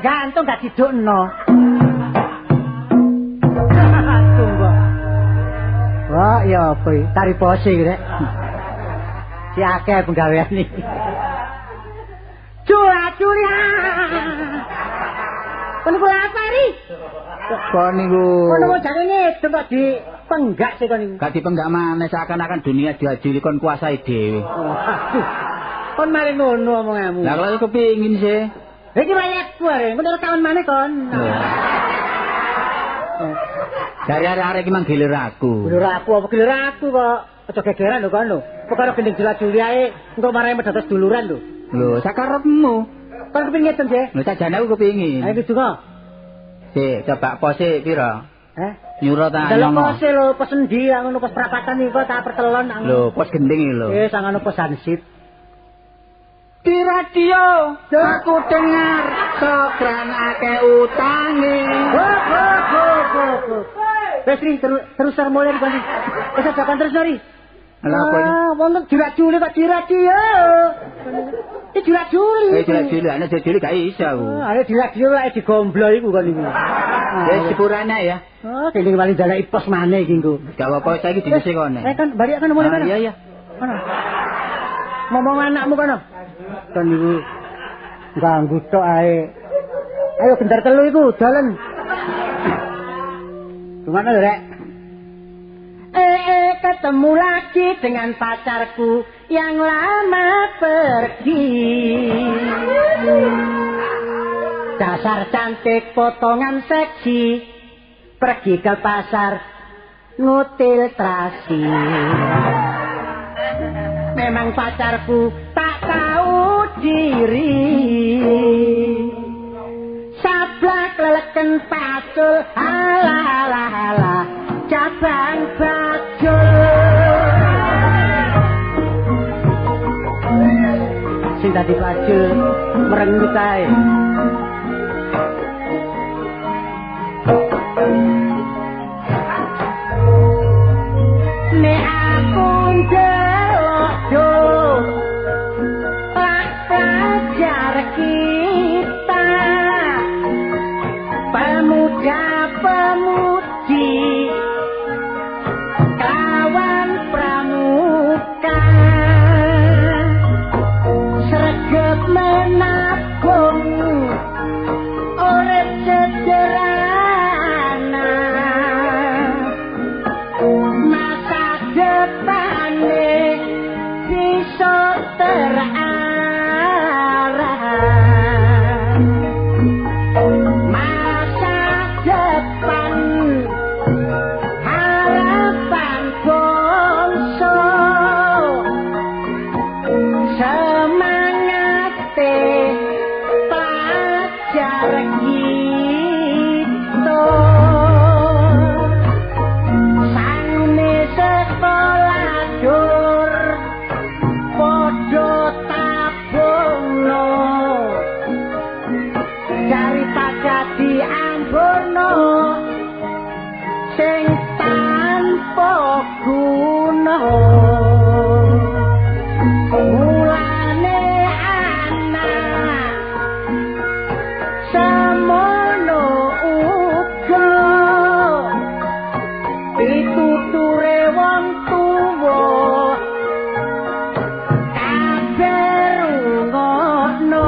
Gantung gak didukno. Wah, ya apa iki? Tari pose rek. Si akeh penggawean iki. Curi. Kono kula apa ri? Kok niku. Kono kok jarene tempat di penggak sih kon niku. Gak dipenggak maneh seakan-akan dunia diajili kon kuasai dhewe. Waduh. Kon mari ngono omonganmu. Lah kalau kepengin sih. Iki wayahku arek, menurut kawan maneh kon. Dari arek-arek iki mang gilir aku. Gilir aku apa gilir aku kok? Aja gegeran lho kon lho. Perkara gendeng jula-juli ae engko marahi medados duluran lho. Lho, sakarepmu. Kon kepengin ngeten, Jek? Lho, sajane aku kepengin. Ayo donga. Sik, coba pose pira? Nyuruh ta nyono. nyono. Pose lho, pos endi ngono pos perapatan iki kok tak pertelon. Lho, pos gending iki lho. Sangono pos hansip. Di radio aku dengar sokran akeh utange. Wes terus mulai kon. Wis aja terus nori. Lha apa iki? Wonten jurak-juli kok di radio. Iki jurak-juli. Jurak-juli ana jurak-juli gak iso aku. Ayo di radio lek digomblo iku kon iku. Wis sepurane ya. Kene wali dalek pos maneh iki engko. Gak apa-apa saiki dhisik kene. Kan balik kan mulai kan. Iya. Kono. Ngomong anakmu kono. Kan iku ganggu tok ae. Ayo bentar telu iku dalan. Gimana lho, Rek? Ketemu lagi dengan pacarku yang lama pergi. Dasar cantik potongan seksi, pergi ke pasar ngutil terasi. Memang pacarku tak tahu diri, sablak leleken pacul, halah cabang bajul. Sing dadi bajul merengut ae. Nek aku ndelok do pelajar kita, pemuda-pemudi kawan pramuka, sregep menabung urip sederhana, masa depane bisa terarah, masa depan harapan bangsa, semangate pelajar kita, sangune sekolah dur podo tabungno, daripada diamburno sing tanpa guna. Mulane anak semono uga pituture wong tuwa kabeh rungokno,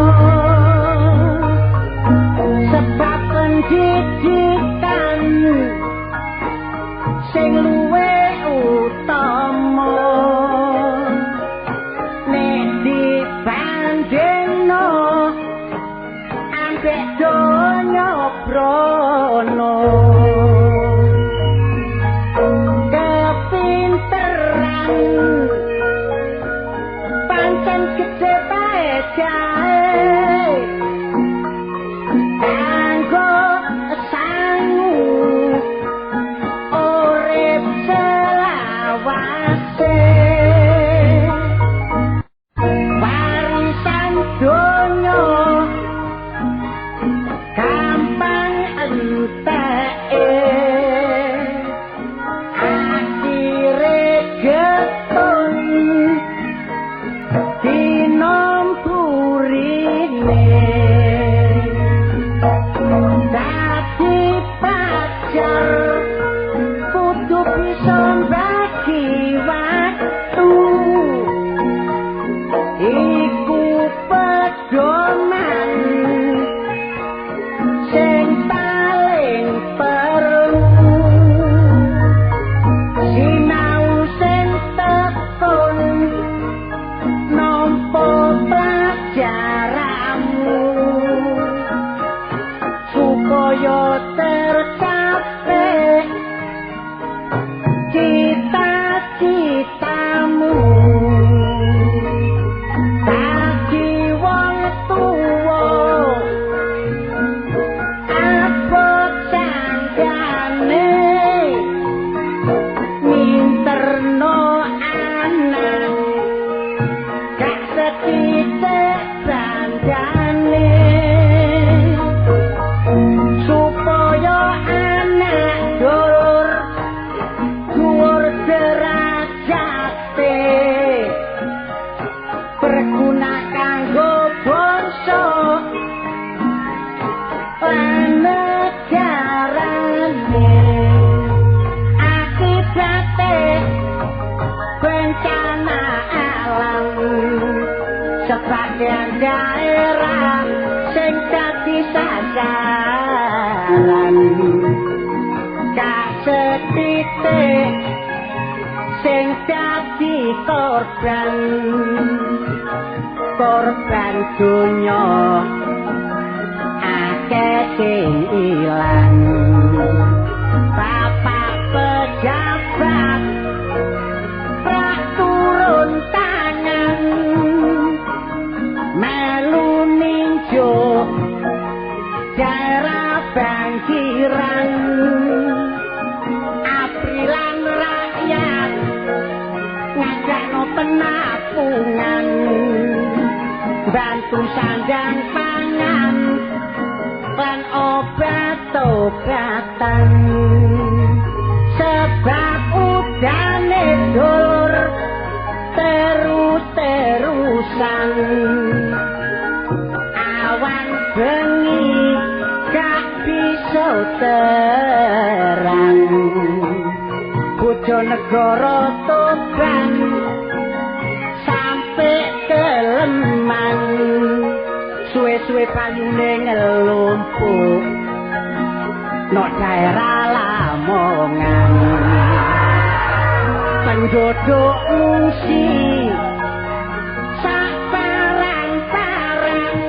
sebab pendidikan sing luwih utama. Korban dunya akeh sing ilang bapak pejabat prak turun tangan melu ninjo daerah banjiran aprilan rakyat ngajakno penapungan bantu sandang pangan lan obat-obatan sebab udane dulur terus-terusan awan bengi gak bisa terang Bojonegoro Tuban keleman suwe-suwe payune ngelumpuk no daerah Lamongan penduduk ngungsi sak parang-parang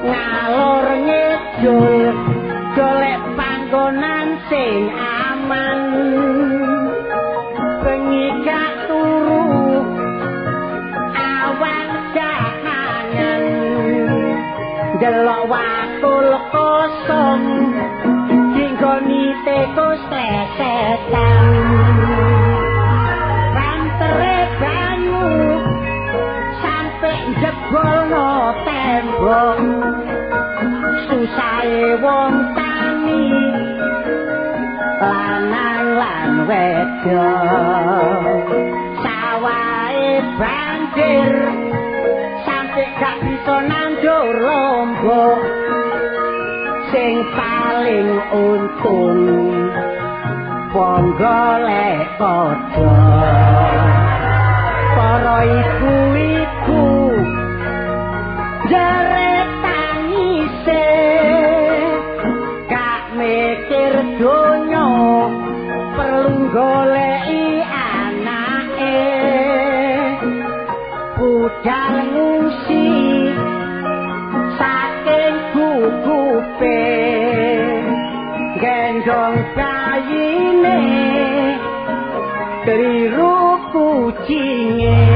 ngalor ngidul golek panggonan sing aman bengi gak turu delok wakul kosong dinggoni teko sesetan rantere banyu sampe jebolno tembok susahe wong tani lanang lan wedok sawahe banjir gak bisa nandur lombok sing paling untung wong golek padha para ibu-ibu jare tangise gak mikir donya perlu goleki anake budal ngungsi saking gugupe gendong bayine keliru kucinge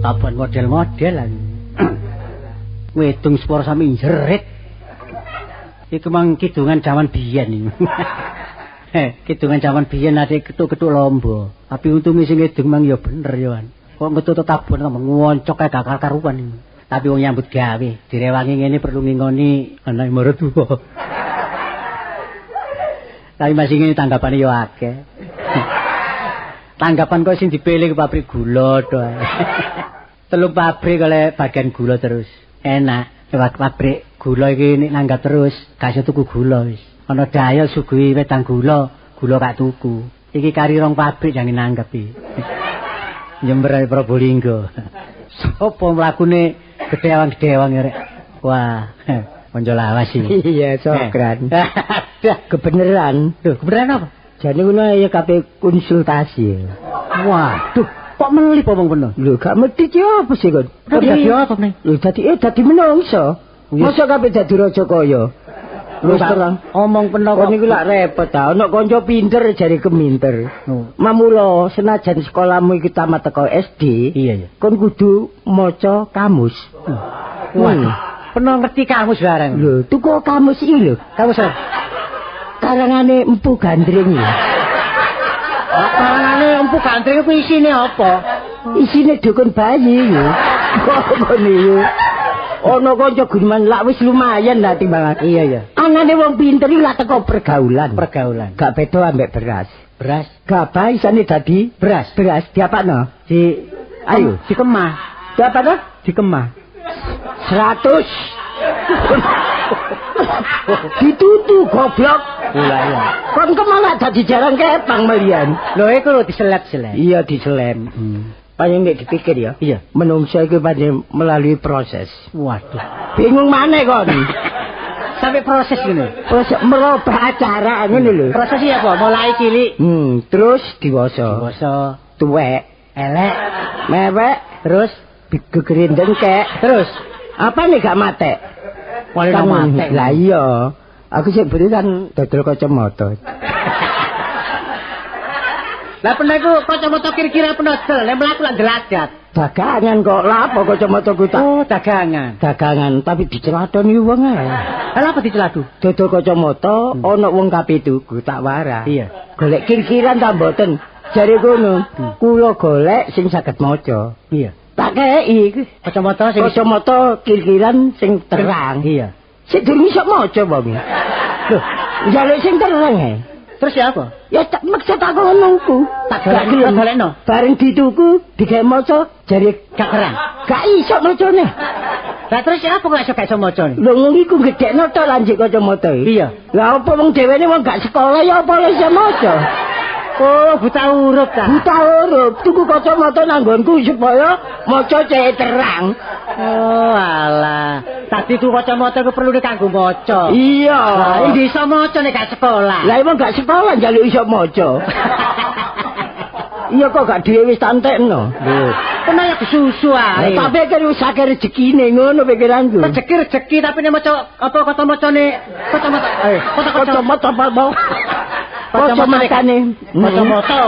Tabuhan model-model lan. Wedung spor sami jerit. Iku mang kidungan jaman biyen iki. Kidungan jaman biyen ade ketuk-ketuk lomba. Tapi untunge sing ngedung mang ya bener ya. Kok ngetut tabuhan kok ngoncok kae gak karuan iki. Tapi wong nyambut gawe, direwangi ngene perlu ngingoni anak marang tuwa. Tapi masih ngene tanggapane yo akeh. Tanggapan kok sing dipilih ke pabrik gula to. 3 pabrik oleh bagian gula terus. Enak. Pabrik gula iki nek nanggap terus, gak iso tuku gula wis. Ana daya suguhi wedang gula gak tuku. Iki kari 2 pabrik jange nanggap iki. Jember Probolinggo. Sopo mlakune gedewang-gedewang ya rek. Wah, konco lawas iki. Iya, Sokran. Kebeneran. Loh, kebeneran apa? Jane ngono ya kabeh konsultasi. Waduh, kok meli pomong bener? Lho, gak mesti ki apa sih kon? Dadi apa nih? Lho, dadi menungso. Masa kabeh dadi raja kaya. Wis terang. Omong peno kok niku lak repot ta. Ana kanca pinter jare keminter. Mamula senajan sekolahmu iki tamat teko SD, iya. Kon kudu maca kamus. Waduh, peno ngerti kamus bareng. Lho, tuku kamus iki lho. Kamus karangane Empu Gandring iki. Karangane Empu Gandring ku isine apa? Isine dukun bayi iki. Kok niku. Ono kanca guneman lak wis lumayan lah timbangan. Iya. Angane wong pinter iki lak teko pergaulan. Gak beda ambek beras. Gabah isane dadi beras diapakno? Ayo, dikemah. Diapakno? Dikemah. 100. Ditutu goblok. Iya. Kon kemah lak dadi jarang kepang malian. Lho iku lho diselep-selep. Iya, diselem. Paling nek dipikir ya. Iya. Menungso iki pancen melalui proses. Waduh. Bingung maneh kon. Sampai proses ngene. Proses merubah acara ngono lho. Proses iki apa? Mulai cilik. Terus diwasa. Tuwek, elek, mewek, terus gegeren dengkek. Terus apa nih gak matek? Wali matek. Lah iya. Aku sik beri kan dodol kacamata. Lah pernah iku kacamata kira-kira penodol, nek mlaku lak ndelajat. Dagangan kok lha apa kacamata ku tak. Oh, dagangan, tapi diceladoni wong ae. Lah apa diceladu? Dodol kacamata ana wong kabeh tuku tak warah. Iya. Golek kir-kiran ta mboten? Jare kono, kula golek sing saged maca. Iya. Tak kei kacamata kir-kiran sing terang. Iya. Sik durung iso maca wong. Loh, njaluk sing terang ae. Terus ya apa? Ya tak maksud aku ngonoku. Tak golekno. Bareng dituku, digawe maca, jare gak terang. Gak iso macane. Lah terus ya apa kok gak iso maca? Lho ngono iku gedhekno to lanjut kacamata iki. Iya. Lah apa wong dhewene wong gak sekolah ya apa iso maca? Oh, buta huruf ta. Buta huruf, tuku kacamata nanggonku supaya maca cek terang. Oh, alah. Tadi tuku kacamata ku perlu kanggo maca. Iya. Lah iki iso maca nek gak sekolah. Lah emang gak sekolah njaluk iso maca. Iya kok gak dhewe wis tantekno. Lho, kena ya kesusu ae. Tapi kan wis akeh rezekine ngono pikiranku. Rezeki tapi nek maca apa kacamata. Kacamata apa? Kacamatane. Kacamata.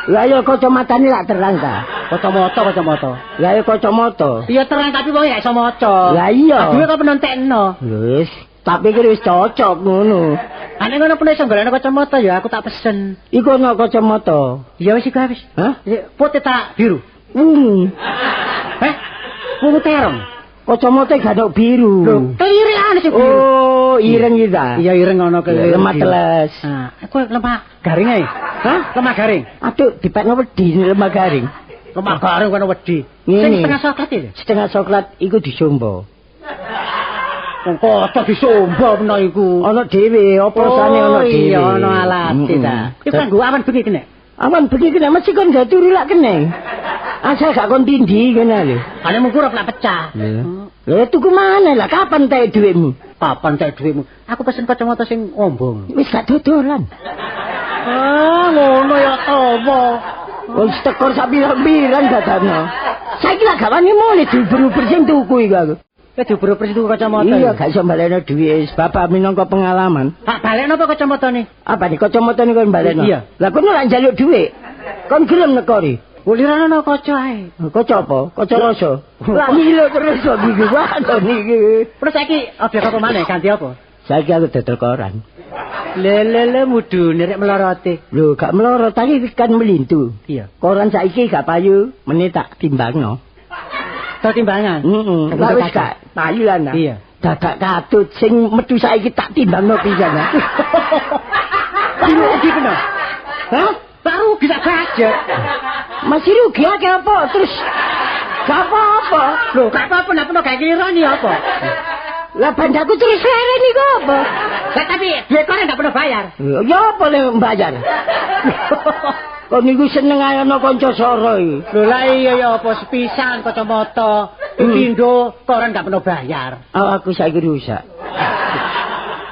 Lah ya kacamatane lak terang ta. Kacamata. Lah ya kacamata. Iya terang tapi wong gak iso maca. Lah iya. Dhewe kok penentekno. Wis, tapi kira wis cocok ngono. Ane ngono pun iso golekno kacamata ya aku tak pesen. Iku ana kacamata. Ya wis iku wis. Hah? Putih tak biru. Ungu terong. Kacamata gak ono biru. Lho, kelirian sing biru. Oh, ireng iki ta. Iya ireng ngono kelireng. Lemah teles. Nah, aku lemah garing ae. Hah? Lemah garing. Aduh, dipekno wedi lemah garing. Lemah garing kono wedi. Sing setengah coklat iki. Setengah coklat iku disombo. Wong kota disombo meno iku. Ana dhewe, oprosane ana dhewe. Iya, ana alate ta. Iku kanggo awan bengi kene. Awan bengi kene mesti kon gak turu lak kene. Asal gak kon tindi kene lho. Ane mungkur lak pecah. Lha tuku mana lah kapan tae dhuwitmu? Kapan tae dhuwitmu? Aku pesen kacamata sing ombong. Wis gak dodolan. Ngono ya apa? Wis tekor sak pirang-pirang dadane. Saiki lak gak wani mulih diuber-uber sing tuku iki aku. Ya diuber-uber sing tuku kacamata. Iya, gak iso balekno dhuwit, bapak minangka pengalaman. Tak balekno apa kacamatane? Apa nih kacamatane kon balekno? Iya. Lah kon ora njaluk dhuwit. Kon gelem nekori. Ulirane ana kaca ae. Kaca apa? Kaca rasa. Lah milo terus kok iki wae niki. Terus saiki objek apa maneh ganti apa? Saiki aku dodol koran. Le mudune rek meloroti. Lho, gak melorot tapi kan melintu. Iya. Koran saiki gak payu, meneh tak timbangno. Tak timbangan. Heeh. Lah wis gak payu lan. Iya. Dadak katut sing metu saiki tak timbangno pisan. Rugi kena. Hah? Tak rugi tak budget. Masih rugi akeh apa? Terus gak apa-apa. Lho, gak apa-apa nek peno gak kirani apa. Lah bandaku terus lere niku apa? Lah tapi duit koran gak pernah bayar. Ya apa le mbayar? Kok niku seneng ae ana kanca soro iki. Lho lah iya ya apa sepisan kacamata, pindho koran gak pernah bayar. Aku saiki rusak.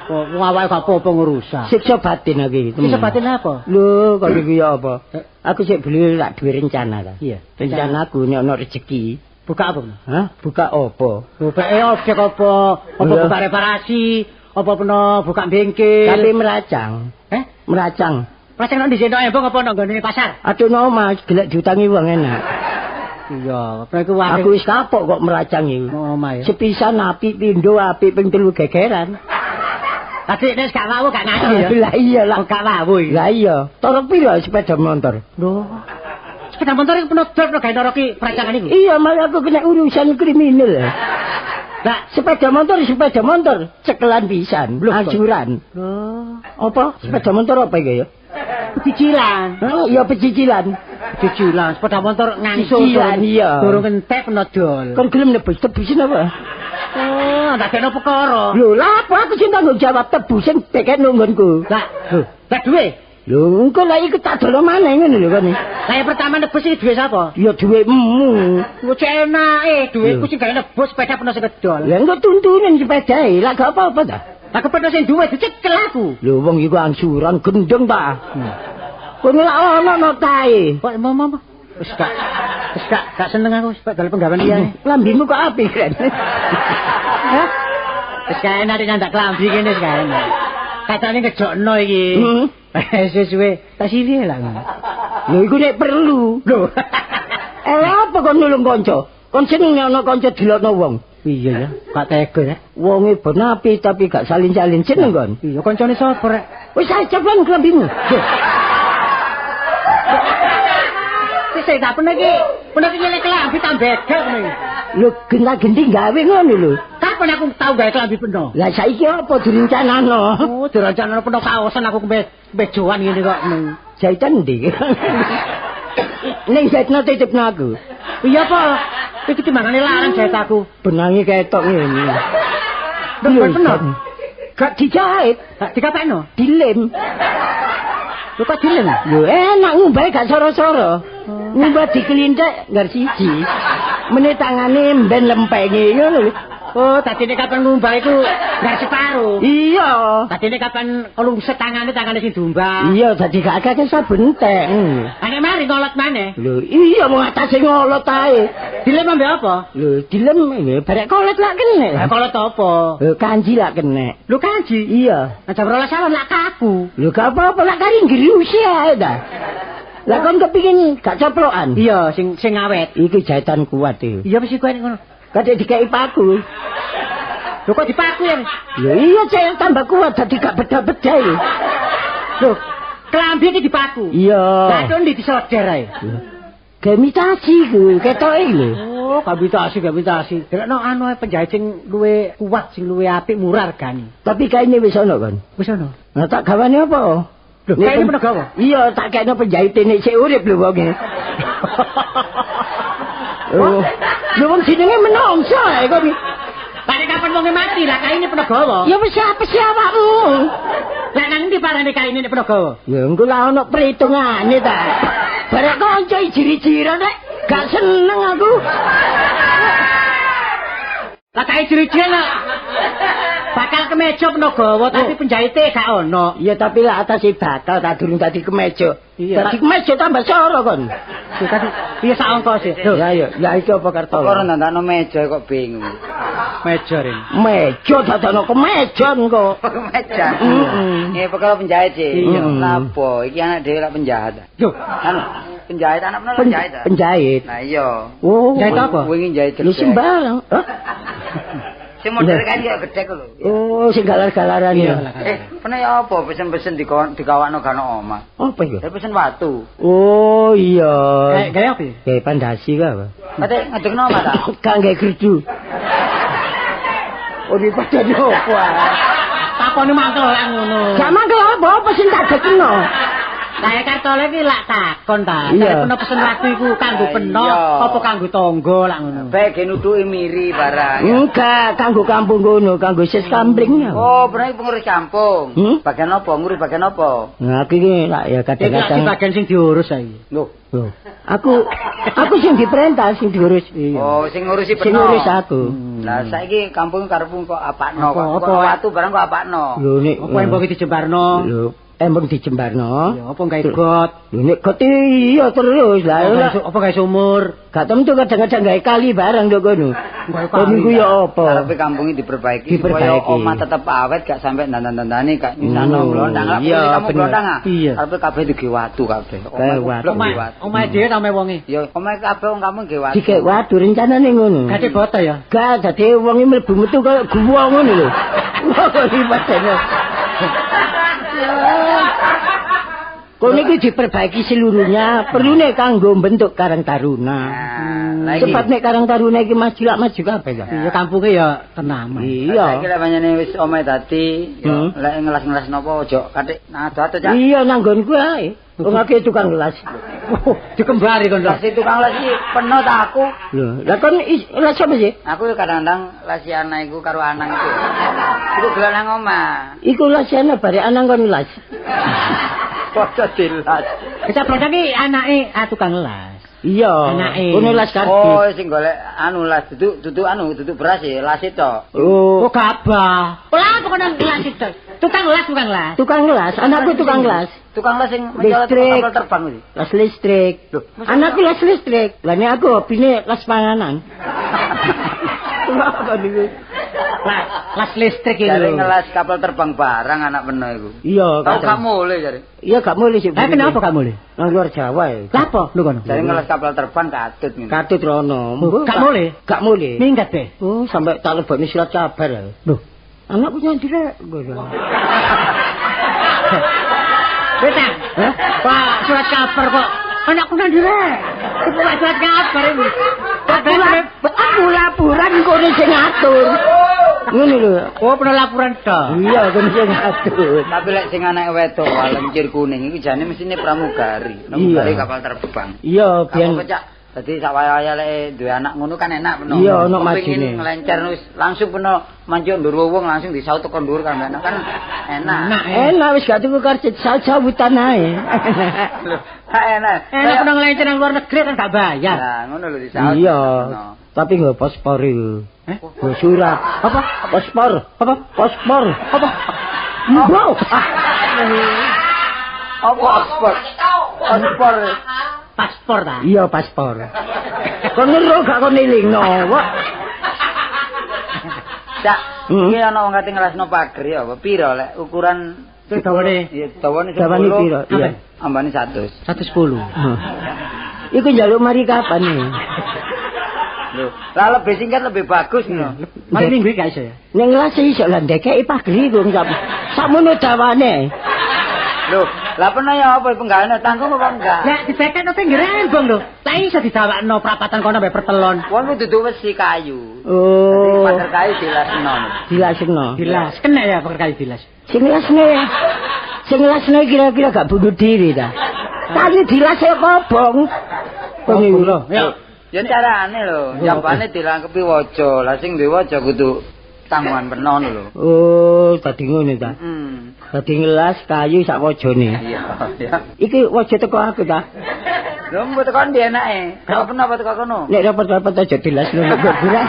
Wong awake gak apa-apa ngrusak. Siksa batin iki. Siksa batin apa? Lho, kok iki ya apa? Aku sik beli lak duwe rencana ta. Iya. Rencanaku nek ana rezeki. Buka apa? Hah? Buka apa? Buka objek apa? Apa buka reparasi? Apa peno buka bengkel? Tapi meracang. Meracang. Meracang nang dhisik embong apa nang nggone pasar? Aduh no Mas, gelek diutangi wong enak. Iya, aku wae. Aku wis kapok kok meracang iki. Omah ya. Sepisan apik pindho apik ping 3 gegeran. Adik nek gak wawu gak ngaji ya. Lah iya lah. Gak wawu iki. Lah iya. Torok piro sepeda motor? Lho. Sepeda motor iki penuh drop gawe noroki perancangan iki. Iya, malah aku kena urusan kriminal. Lah, sepeda motor, cekelan pisan, anjuran. Loh, apa? Sepeda motor apa iki ya? Pecicilan. Oh, iya pecicilan. Pecicilan, sepeda motor ngangsur. Pecicilan iya. Durung entek penodol. Kon gelem tebusin apa? Oh, ndak kena perkara. Lho, lah apa aku sing tanggung jawab tebusin beken nunggonku. Lah, lah duwe. Lho, engko lha iki tak dono maneh ngene lho kon. Lah yang pertama nebus iki duwe sapa? Ya duwekmu. Wis enake duweku sing gawe nebus sepeda penuh segedol. Lah engko tuntunin sepedae, lah gak apa-apa ta. Aku penuh sing duwe dicekel aku. Lho wong iku angsuran gendeng ta. Kono lak ono tae. Kok mama wis gak seneng aku wis dalam penggawean liya. Lambimu kok apik kan. Hah? Wis kae enak nyandak klambi kene wis kae. Katane ngejokno iki. Sesuwe tak sili lah. Lho iku nek perlu. Lho. Apa kon nulung kanca? Kon seneng nek ana kanca dilokno wong. Iya ya, gak tega ya. Wonge ben apik tapi gak salin-salin seneng kon. Iya, kancane sapa rek? Wis ae ceplan klambimu. Sik tak pernah iki nyelek klambi tak begal ngene. Lho genta-genti gawe ngono lho. Kapan aku tau gawe klambi peno? Lah saiki apa direncanano? Oh, direncanano peno kaosan aku bejoan ngene kok. Jahitan ndi? Ning jahitno titipno aku. Iya apa? Iki timbangane larang jahit aku. Benangi ketok ngene. Lho peno. Gak dijahit, gak dikapekno, dilem. Lho kok dilem? Lho enak ngumbahe gak soro-soro. Ngumbah dikelintek nggar siji. Meneh tangane mben lempenge ngono lho. Oh, dadine kapan ngumbah iku nggar separo. Iya. Dadine kapan kolungset tangane sing dumbang. Iya, dadi gak akeh saben entek. Ane mari ngolot maneh. Lho, iya mau atase ngolot ae. Dilem ambe apa? Lho, dilem barek kolot lak kene. Lah kolot apa? Lho, kanji lak kene. Lho kanji? Iya. Nah, jam 12 salam lak kaku. Lho, gak apa-apa lak kari ngriusi ae ta. Lah kon kepingin gak coplokan? Iya, sing awet. Iki jahitan kuat iki. Iya mesti kuat ngono. Kadek dikai paku. Lho kok dipaku ya? Lho iya cek tambah kuat dadi gak beda-beda iki. Lho, klambi iki dipaku. Iya. Lah kon disoder ae. Gemitasi ku ketoke lho. Oh, gemitasi. Dekno anu penjahit sing luwe kuat, sing luwe apik, murah regane. Tapi kaine wis ana kan. Wis ana. Nah tak gawane apa? Lho, kaine peno gawa. Iya, tak kene penjahit nek sik urip lho wonge. Oh. Lho wong jenenge menungso ae kok. Lah kapan wonge mati lah kaine peno gawa. Ya wis apa sih awakmu? Lah nang ndi parane kaine nek peno gawa? Ya engko lah ono perhitungane ta. Barek kanca ijiri-jiro nek gak seneng aku. Lah kae jiri-jiro bakal kemeja peno gawa tapi penjahite gak ono. Iya tapi lah atase bakal tak durung dadi kemeja. Iya. Dadi kemeja tambah soro kon. Iya sak ongkos sih. Ya ya, ya iki apa karto? Ora ndandakno meja kok bingung. Meja rin. Meja dadakno kemeja kok. Meja. Nggih perkara penjahit sih. Iya. Lapo iki anak dhewe lak penjahat. Yo, Anu penjahit anak meneh penjahit. Penjahit. Nah iya. Oh. Jahit apa? Wingi jahit Lu gedhe. sembarang. Hah? Sing model kan kaya gedhe lho. Oh, sing galar-galaran ya. Pernah ya apa pesen-pesen dikawakno gano omah. Apa iku? Pesen watu. Oh, iya. Kayak apa? Kayak pandasi ka apa? Kate ngedekno omah ta? Kangge gerdu. Oh, di padane apa? Takone mangkel lek ngono. Gak mangkel apa sing tak dekno. Saya kartole iki lak takon ta. Iya. Peno pesen watu iku kanggo peno Iya. apa kanggo tangga lak ngono. Bae ge nuduki miri barang. Enggak, kanggo kampung ngono, kanggo sis kampling ya. Oh, bener pengurus kampung. Bagian apa? Ngurus bagian apa? Nah, aku iki lak ya Iki lak kadang-kadang. bagian sing diurus saiki. Loh. Loh, aku sing diperintah, sing diurus. Iya. Oh, sing ngurusi Sing peno. ngurus aku. Lah saiki kampung karepmu kok apakno Apa, kok. apa? Kok watu barang kok apakno. Lho nek Apa embong iki dijembarno? Lho, embong dijembarno. Ya apa gawe got? Lho nek got iya terus lah. Apa gawe sumur? Gak tentu kadang-kadang gawe kali barang ndok kono. Gawe Kok niku ya apa? Karepe kampung iki diperbaiki supaya omah tetep awet gak sampe dandan-dandani gak nyisano blondang. Lah Iya, kamu bener. blondang ah. Iya. Karepe kabeh digawe watu kabeh. Watu. Omah dhewe ta omahe wonge. Ya omah kabeh wong kampung gawe watu. Dikek waduh rencanane ngono. Gade boto ya. Gak dadi wong iki mlebu metu kaya guwa ngono lho. Wah, iki padane. Kono iki diperbaiki seluruhnya, perlune kanggo bentuk Karang Taruna. Lah iki Cepat nek Karang Taruna iki maju kabeh ya. Iya kampunge ya tenang. Iya. saiki lek panjenengan wis omahe dadi, ya lek ngelas-ngelas napa aja kathik nado-ado Cak. Iya nanggonku ae. Wong akeh tukang gelas. Dikembari kon. Lah si tukang les iki peno ta aku. Lho, lah kon gelas apa sih? Aku kadang-kadang lesi anak iku karo anang iku. Iku dolan nang omah. Iku lasiane bare anang kon gelas. Padha dilas. Kita produk iki anake tukang las. Iya. Anake. Kono las kardi. Oh, sing golek anu las duduk beras ya, las itu. Oh, Gabah. Lah pokoke las itu. Tukang las. tukang gelas, anakku tukang gelas. Tukang las sing mencolot Listrik. kapal terbang iki. Las listrik. Loh, Anakku las listrik. Lah nek aku hobine las panganan. Kenapa niku? Las listrik iki Jare lho. ngelas kapal terbang barang anak peno iku. Iya, Tau kadang. gak mulai jare. Iya gak mulih sih. Kenapa gak mulih? Nang luar Jawa ya. Lah apa lho kono? Jare ngelas kapal terbang katut ngene. Katut rono. Gak mulih? Gak mulih. Minggat deh. Oh, sampai tak lebokne surat kabar ya. Loh, Anakku nyandi rek. Betang. Pak, surat kabar kok. Anakku nang dire. Iku Pak surat kabar iki. Aku laporan kono sing ngatur. Ngono lho. Oh, pernah laporan to. Iya, kono sing ngatur. Tapi lek sing anake wedok walencir kuning iku jane mesine pramugari. Pramugari kapal terbang. Iya, biyen Kamu pecah. Dadi sawaya-waya lek duwe anak ngono kan enak peno. Iya, ono Kepengin majine. nglencer wis langsung peno manjuk ndur wong langsung disaut teko ndur kan enak kan enak. enak wis gak tuku karcis sawutan ae. Lho, enak. Enak pernah ngelencer nang luar negeri kan gak bayar. Nah, ngono lho disaut. Iya. Tapi nggo paspor iku. Nggo surat. Apa? Paspor. Apa? Paspor. Apa? Mbok. Apa paspor? Paspor. Paspor ta? Iya, paspor. Kon ngero gak kon elingno. Cak, iki ana wong kate ngelasno pager ya, apa pira lek ukuran Sing dawane iya dawane Dawane piro? Iya. ambane 100. 110. Iku njaluk mari kapan nih? Lho, lah lebih singkat lebih bagus ngono. Mari minggu iki gak iso ya. Ning ngelas iso lah ndekeki pager iku sakmono dawane. Lho, lah pernah ya apa penggaweane tanggung apa enggak? Lah dibeket nang pinggir embong lho. Lah iso didawakno prapatan kono mbek pertelon. Wong dudu wesi kayu. Oh, Pager kayu dilasno. dilasno. Dilas, kena ya pakai kali dilas. Sing ngelasne kira-kira gak bunuh diri ta. Tadi dilasnya kobong. Kobong lho. Ya. Ya carane lho, jambane dilangkepi waja. Lah sing duwe waja kudu tanggungan penon lho. Oh, tadi ngono ta. Hmm. Tadi ngelas kayu sak wajane. Iya, ya. Iki waja teko aku ta. Lho mbok tekan di enake. Kok kenapa teko kono? Nek rapat-rapat aja dilasno nek burak.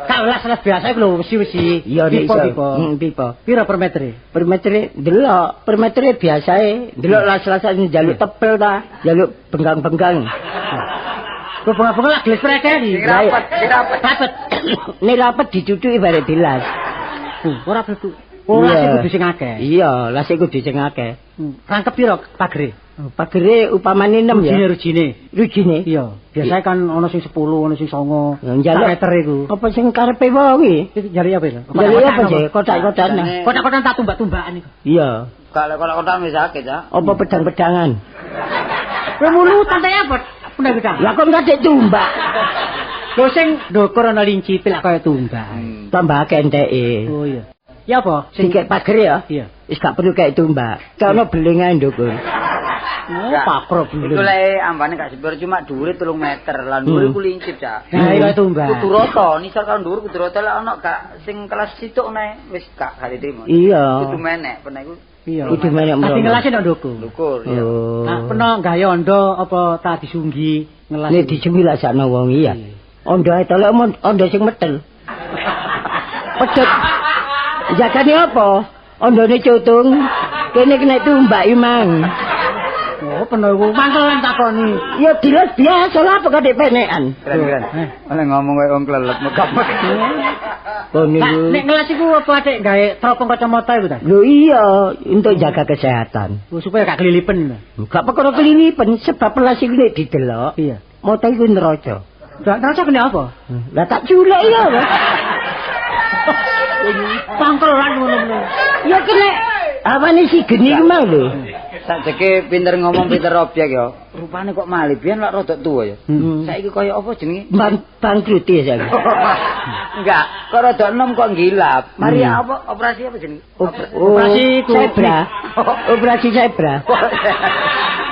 Kak las biasa iku lho wesi-wesi. Iya nek iso. Pipo. Pipo. Pira per meter? Per meter delok, per meter biasae. Delok las-lasan njaluk tebel ta, njaluk benggang-benggang. Kok bunga-bunga lah gelis mereka iki. Rapat. Rapet. Nek rapet dicucuki bare dilas. Ora betul. Oh, lase kudu sing akeh. Iya, lase kudu sing akeh. Rangkep piro pagere? Pagere upamane 6 ya. Rujine. Iya. Biasanya kan ana sing 10, ana sing 9. Njaluk meter iku. Apa sing karepe wong iki? Jari apa lho? Jari apa sih? Kotak-kotakan. Kotak-kotakan tak tumbak-tumbakan iku. Iya. Kalau kotak wis akeh, Cak. Apa pedang-pedangan? Kowe mulu santai apa? Pedang-pedang. Lah kok enggak tumbak. Lho sing ndukur ana linci pilak kaya tumbak. Tambah kenteke. Oh iya. Ya apa? Sing kek pagere ya? Iya. Wis gak perlu kek tumbak. Kono belengan ndukur. Oh, pakro Itu lek ambane gak sepiro cuma dhuwure 3 meter. Lah dhuwure ku lincip, Cak. Nah, iya tumbak. Kudu rata, nisor karo dhuwur kudu rata lek ana gak sing kelas situk nae wis gak diterima. Iya. Kudu menek, pernah iku. Iya. Kudu menek Mesti mrono. ngelasi ndok nduku. Ndukur ya. Oh. Nah, peno gawe ondo apa tak disunggi ngelas. Nek dijemi lak sakno wong iya. Ondo ae tolek ondo sing metel. Pedhet. Jagane apa? Ondone cutung. Kene kena tumbak imang. Oh, peno iku mangkelan takoni. Ya dilas biasa lah apa kadek penekan. Keren-keren. Oleh ngomong koyo wong klelet megap. Oh Nah, niku. nek ngelas iku apa adek gawe teropong kacamata iku ta? Lho iya, untuk jaga kesehatan. Oh, supaya gak kelilipen. Gak perkara kelilipen sebab pelas iki nek didelok. Iya. Mata iku neraca. Gak ngerasa kene apa? Lah tak culek ya. Pangkelan ngono-ngono. Ya kena awane si geni ku mang lho. Tak jeke pinter ngomong pinter objek ya. Rupane kok malih biyen lak rada tuwa ya. Saiki kaya apa jenenge? Bangkrut ya saiki. Enggak, kok rada enom kok gilap. Mari apa operasi apa jenenge? Operasi zebra. Operasi zebra.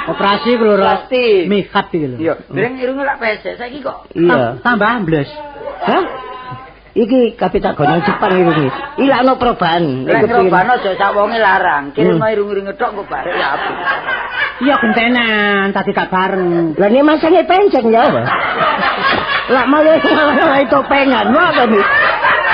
Operasi keloro Plastik. mikat iki lho. Iya, dereng irunge lak pesek saiki kok. Iya. Tambah ambles. Hah? Iki kabeh tak gonang Jepang iki. Ilakno perubahan. Lek perubahan aja sak wonge larang. Kirim irung-irunge tok kok barek ya apik. Iya gentenan, tadi gak bareng. Lah nek masange penceng ya. Lah malah topengan ngono iki.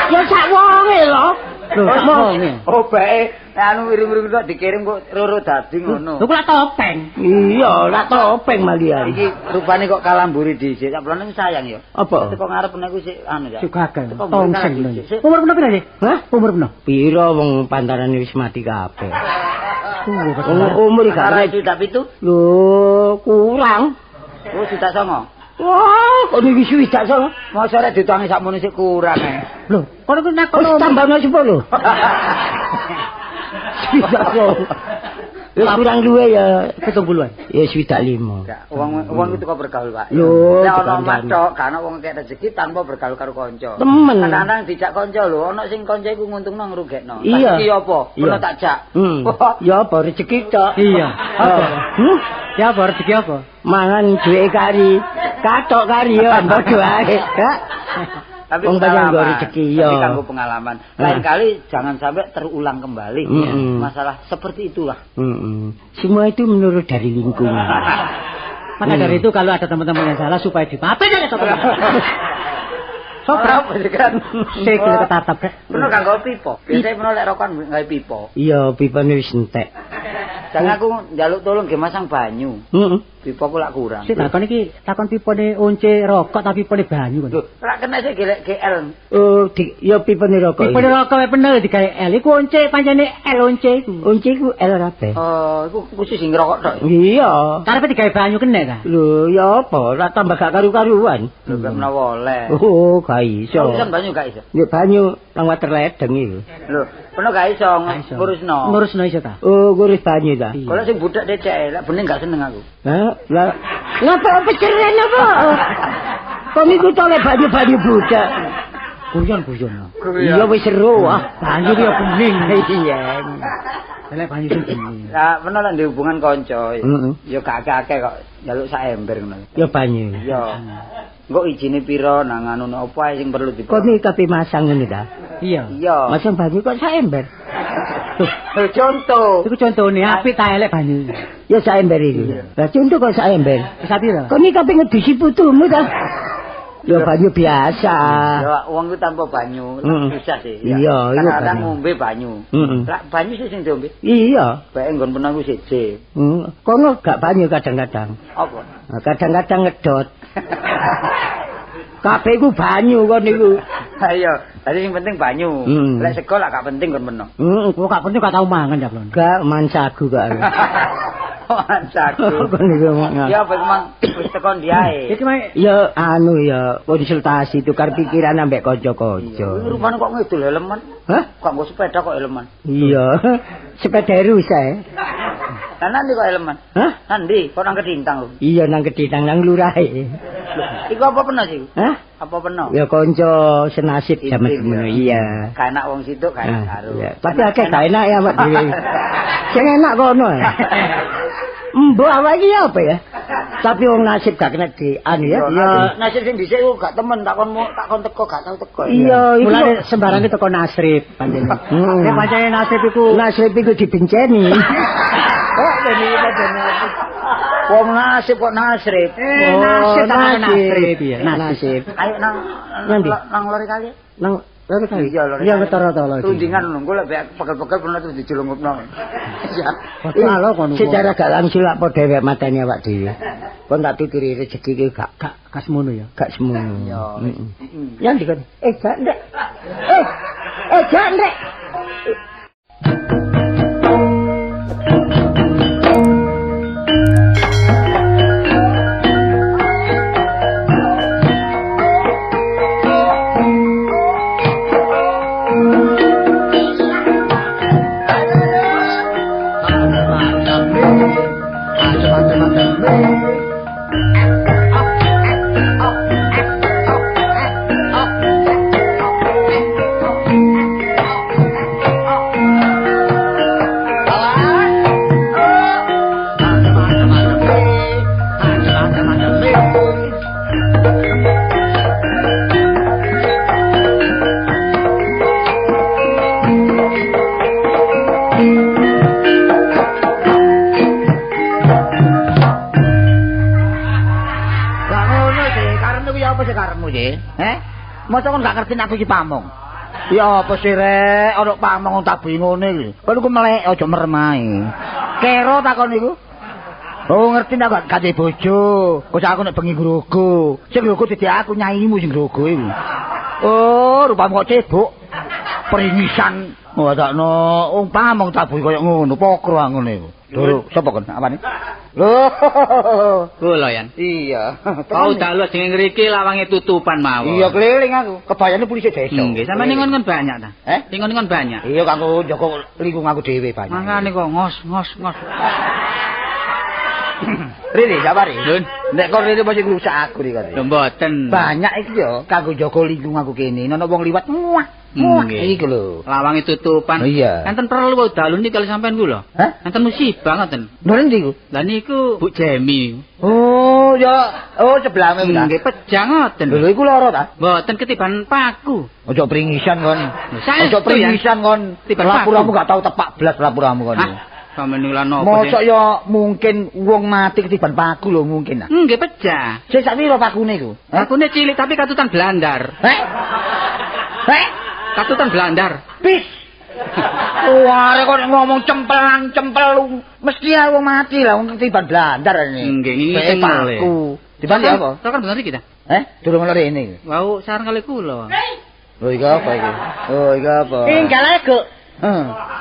Ya sak wonge lho. Lho, sak wonge. Oh bae, anu irung-irung tok dikirim kok roro dadi ngono. Lho kok topeng. Iya, lah topeng malian. Iki rupane kok kalamburi dhisik. Sak plane sayang ya. Apa? Teko ngarep niku sik anu ya. Juga kan. Teko Tongseng mburi lho. sik. Umur peno pira sih? Hah? Umur peno? Piro wong pantaran wis mati kabeh. Umur iki Karena gak. itu tapi itu. Lho, kurang. Oh, sudah songo. Wah, kok niki suwi dak so. Mosok rek ditangi sakmono sik kurang ae. Lho, kono ku nak Kok tambahno 10. Sudah so. Ya kurang luwe ya 70-an. ya swidak 5. Enggak, wong itu kok bergaul, Pak. Lho, Nek ana dikandani. matok, kan wong kek rezeki tanpa bergaul karo kanca. Temen. Kadang-kadang dijak kanca lho, ana sing kanca iku nguntungno ngrugekno. Iya. Iki apa? Iya. Ono tak jak. Ya apa rezeki tok. Iya. Apa? Hmm? Ya apa rezeki apa? Mangan duwe kari. Katok kari ya padha ae. Kak. Tapi Wong banyak pengalaman. nggo rezeki, Tapi iya. kanggo pengalaman. Lain kali jangan sampai terulang kembali ya. Masalah seperti itulah. Semua itu menurut dari lingkungan. Maka dari itu kalau ada teman-teman yang salah supaya dimaafin aja teman. Sopra kan. Sik ketatap rek. Bener kanggo pipo. Biasane menawa lek rokokan gawe pipo. Iya, pipane wis entek. Jangan aku njaluk tolong ge masang banyu. Heeh. Pipo ku lak kurang. Sik takon iki takon pipone once rokok tapi pipone banyu kan. Lho, lak kena sik gelek GL. Oh, ya pipane rokok. Pipone rokok wae bener digawe L iku once pancene L once iku. Unci ku L rape. Oh, iku khusus sing ngerokok tok. Iya. Karepe digawe banyu kena ta? Lho, ya apa? Lah tambah gak karu-karuan. Lho, gak menawa oleh. Oh, gak iso. Urusan banyu gak iso. Nek banyu nang water ledeng iki. Lho, penuh gak iso ngurusno. Ngurusno iso ta? Oh, ngurus banyu ta. Kalau sing budak decek, lek bening gak seneng aku. Hah? Lah ngapa peceren apa? Kok niku tole banyu-banyu budak. Guyon-guyon. Iya wis seru ah. Banyu ki ya bening. Iya. Lek banyu sing bening. Lah, penuh lek ndek hubungan kanca. Heeh. Ya gak akeh kok njaluk sak ember ngono. Ya banyu. Ya. Engko ijine pira nang anu apa ae sing perlu Kok dipotong. nih tapi masang ngene ta? Iya. Iya. Masang banyu kok sak ember. Contoh. Iku contone apik ta elek banyu. Ya sak ember iki. Lah contoh kok sak ember. Wis pira? Kok nih kabeh ngedusi putumu ta? Ya banyu biasa. Ya wong ku tanpa banyu susah sih. Iya, iya Kadang-kadang banyu. ngombe banyu. Heeh. Lah banyu sih sing diombe. Iya. Bae nggon penang ku siji. Kono gak banyu kadang-kadang. Apa? Nah, kadang-kadang ngedot. Kabeh iku banyu kon niku. Ayo, tadi sing penting banyu. Lek sego lak gak penting kon meno. Kok gak penting gak tau mangan ya, Blon. Gak mansagu gak. Mansaku. Kon niku mangan. Ya apa mang wis tekan diae. Iki mah Ya anu ya konsultasi tukar pikiran ambek kanca-kanca. Rupane kok ngidul helman. Hah? Kok nggo sepeda kok helman. Iya. Sepeda rusak. Lah nanti kok helman. Hah? Nanti kok nang Kedintang lho. Iya nang Kedintang nang lurahe. Iku apa peno sih? Hah? Apa peno? Ya kanca senasib jaman semono. Iya. Gak enak wong situ gak enak karo. Iya. Tapi akeh gak enak ya Pak dhewe. Sing enak kono ya. Mbok awak iki apa ya? Tapi wong nasib gak kena anu ya. Ya nasib sing dhisik ku gak temen takon teko gak tau teko. Iya, iki mulane sembarang teko nasrib pancen. Nek pancen nasrib iku dibenceni. Kok dene wong nasib kok nasrib. Nasib ya. Nasib. Ayo nang lori kali. Nang lori kali. Iya lori. Iya ketara-tara lho. Rundingan nunggu lek pegel-pegel pernah terus dijulungupno. Iya. Lho kono. Secara gak langsung lak padha wek mateni awak dhewe. Kon tak tuturi rezeki iki gak semono ya. gak semono. Iya. Ya ndi kon? Jak ndek. Jak ndek. Mosok kon gak ngerti nek aku iki pamong. Ya apa sih rek, ana pamong tak bingone iki. Kon iku melek aja meremahi. Kero takon iku. Oh ngerti nek gak duwe bojo. Kok aku nek bengi grogo. Sing grogo dadi aku nyaimu sing grogo iki. Oh, rupamu kok cebok. Peringisan. Oh takno wong pamong tak bui koyo ngono, pokro ngene iku. Lho, sapa kon? Apane? Lho. Kula yan. Iya. Kau dalu sing ngriki lawange tutupan mawon. Iya keliling aku. Kebayane polisi desa. Nggih, sampeyan ngon banyak ta? Ngon banyak. Iya kanggo njaga lingkungan aku dhewe banyak. Mangane kok ngos. Rene, sabari. Lun, nek kok rene mesti ngrusak aku iki kate. Lho mboten. Banyak iki yo kanggo njaga lingkungan aku kene. Ana wong liwat muah. Iki lho. Lawange tutupan. Iya. Enten perlu wae dalu niki kali sampean ku lho. Hah? Enten musibah ngoten. Lho ndi ku? Lah niku Bu Jemi. Oh, ya. Oh, sebelahme ta. Nggih pejang ngoten. Lho iku lara ta? Mboten ketiban paku. Ojo pringisan kon. Saya Ojo pringisan kon. Tiban Lapuramu gak tau tepak blas lapuramu kon. Sampeyan niku lan napa? Mosok ya mungkin wong mati ketiban paku lho mungkin. Nggih pejah. Sing sak piro pakune iku? Pakune cilik tapi katutan blandar. Heh? Katutan blandar. Bis. Wah, kok ngomong cempel mesti wong mati lah wong ketiban blandar ini. Nggih, ngene paku. Tiban ya apa? Tekan bener iki ta? Durung lho rene. Wau saran kali kula. Lho iki apa iki? Oh, iki apa? Tinggal ae, Guk.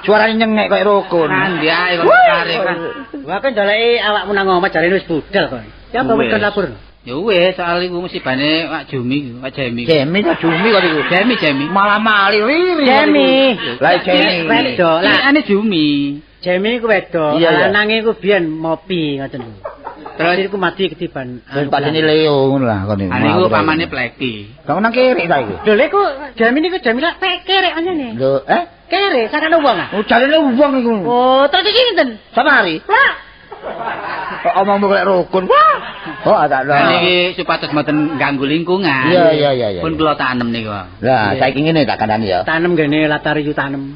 Suarane nyengek kaya rukun. Nanti ae kok kare kan. Wah kan doleki awakmu nang omah jarene wis budal kok. Ya apa wis lapor? Ya wis soal iku musibane Pak Jumi, Pak Jemi. Jemi ta Jumi kok iku? Jemi. Malah mali riri. Jemi. Lah Jemi. Wedok. Lah ane Jumi. Jemi iku wedok. Lanange iku biyen mopi ngoten lho. Terus iku mati ketiban. Wis padane Leo ngono lah kon iku. Ane iku pamane Pleki. Kamu nang kiri ta iku? Lho iku Jemi niku Jemi lak kerek anjene. Lho, Kerek sakane wong ah. Oh, jarene wong iku. Oh, terus iki sinten? Samari. Lah. Kok omongmu kaya rukun. Wah. Oh, ada lho. Niki supados mboten ganggu lingkungan. Iya. Pun kula tanem niku. Lah, saiki ngene tak kandhani ya. Tanem gene latar iku tanem.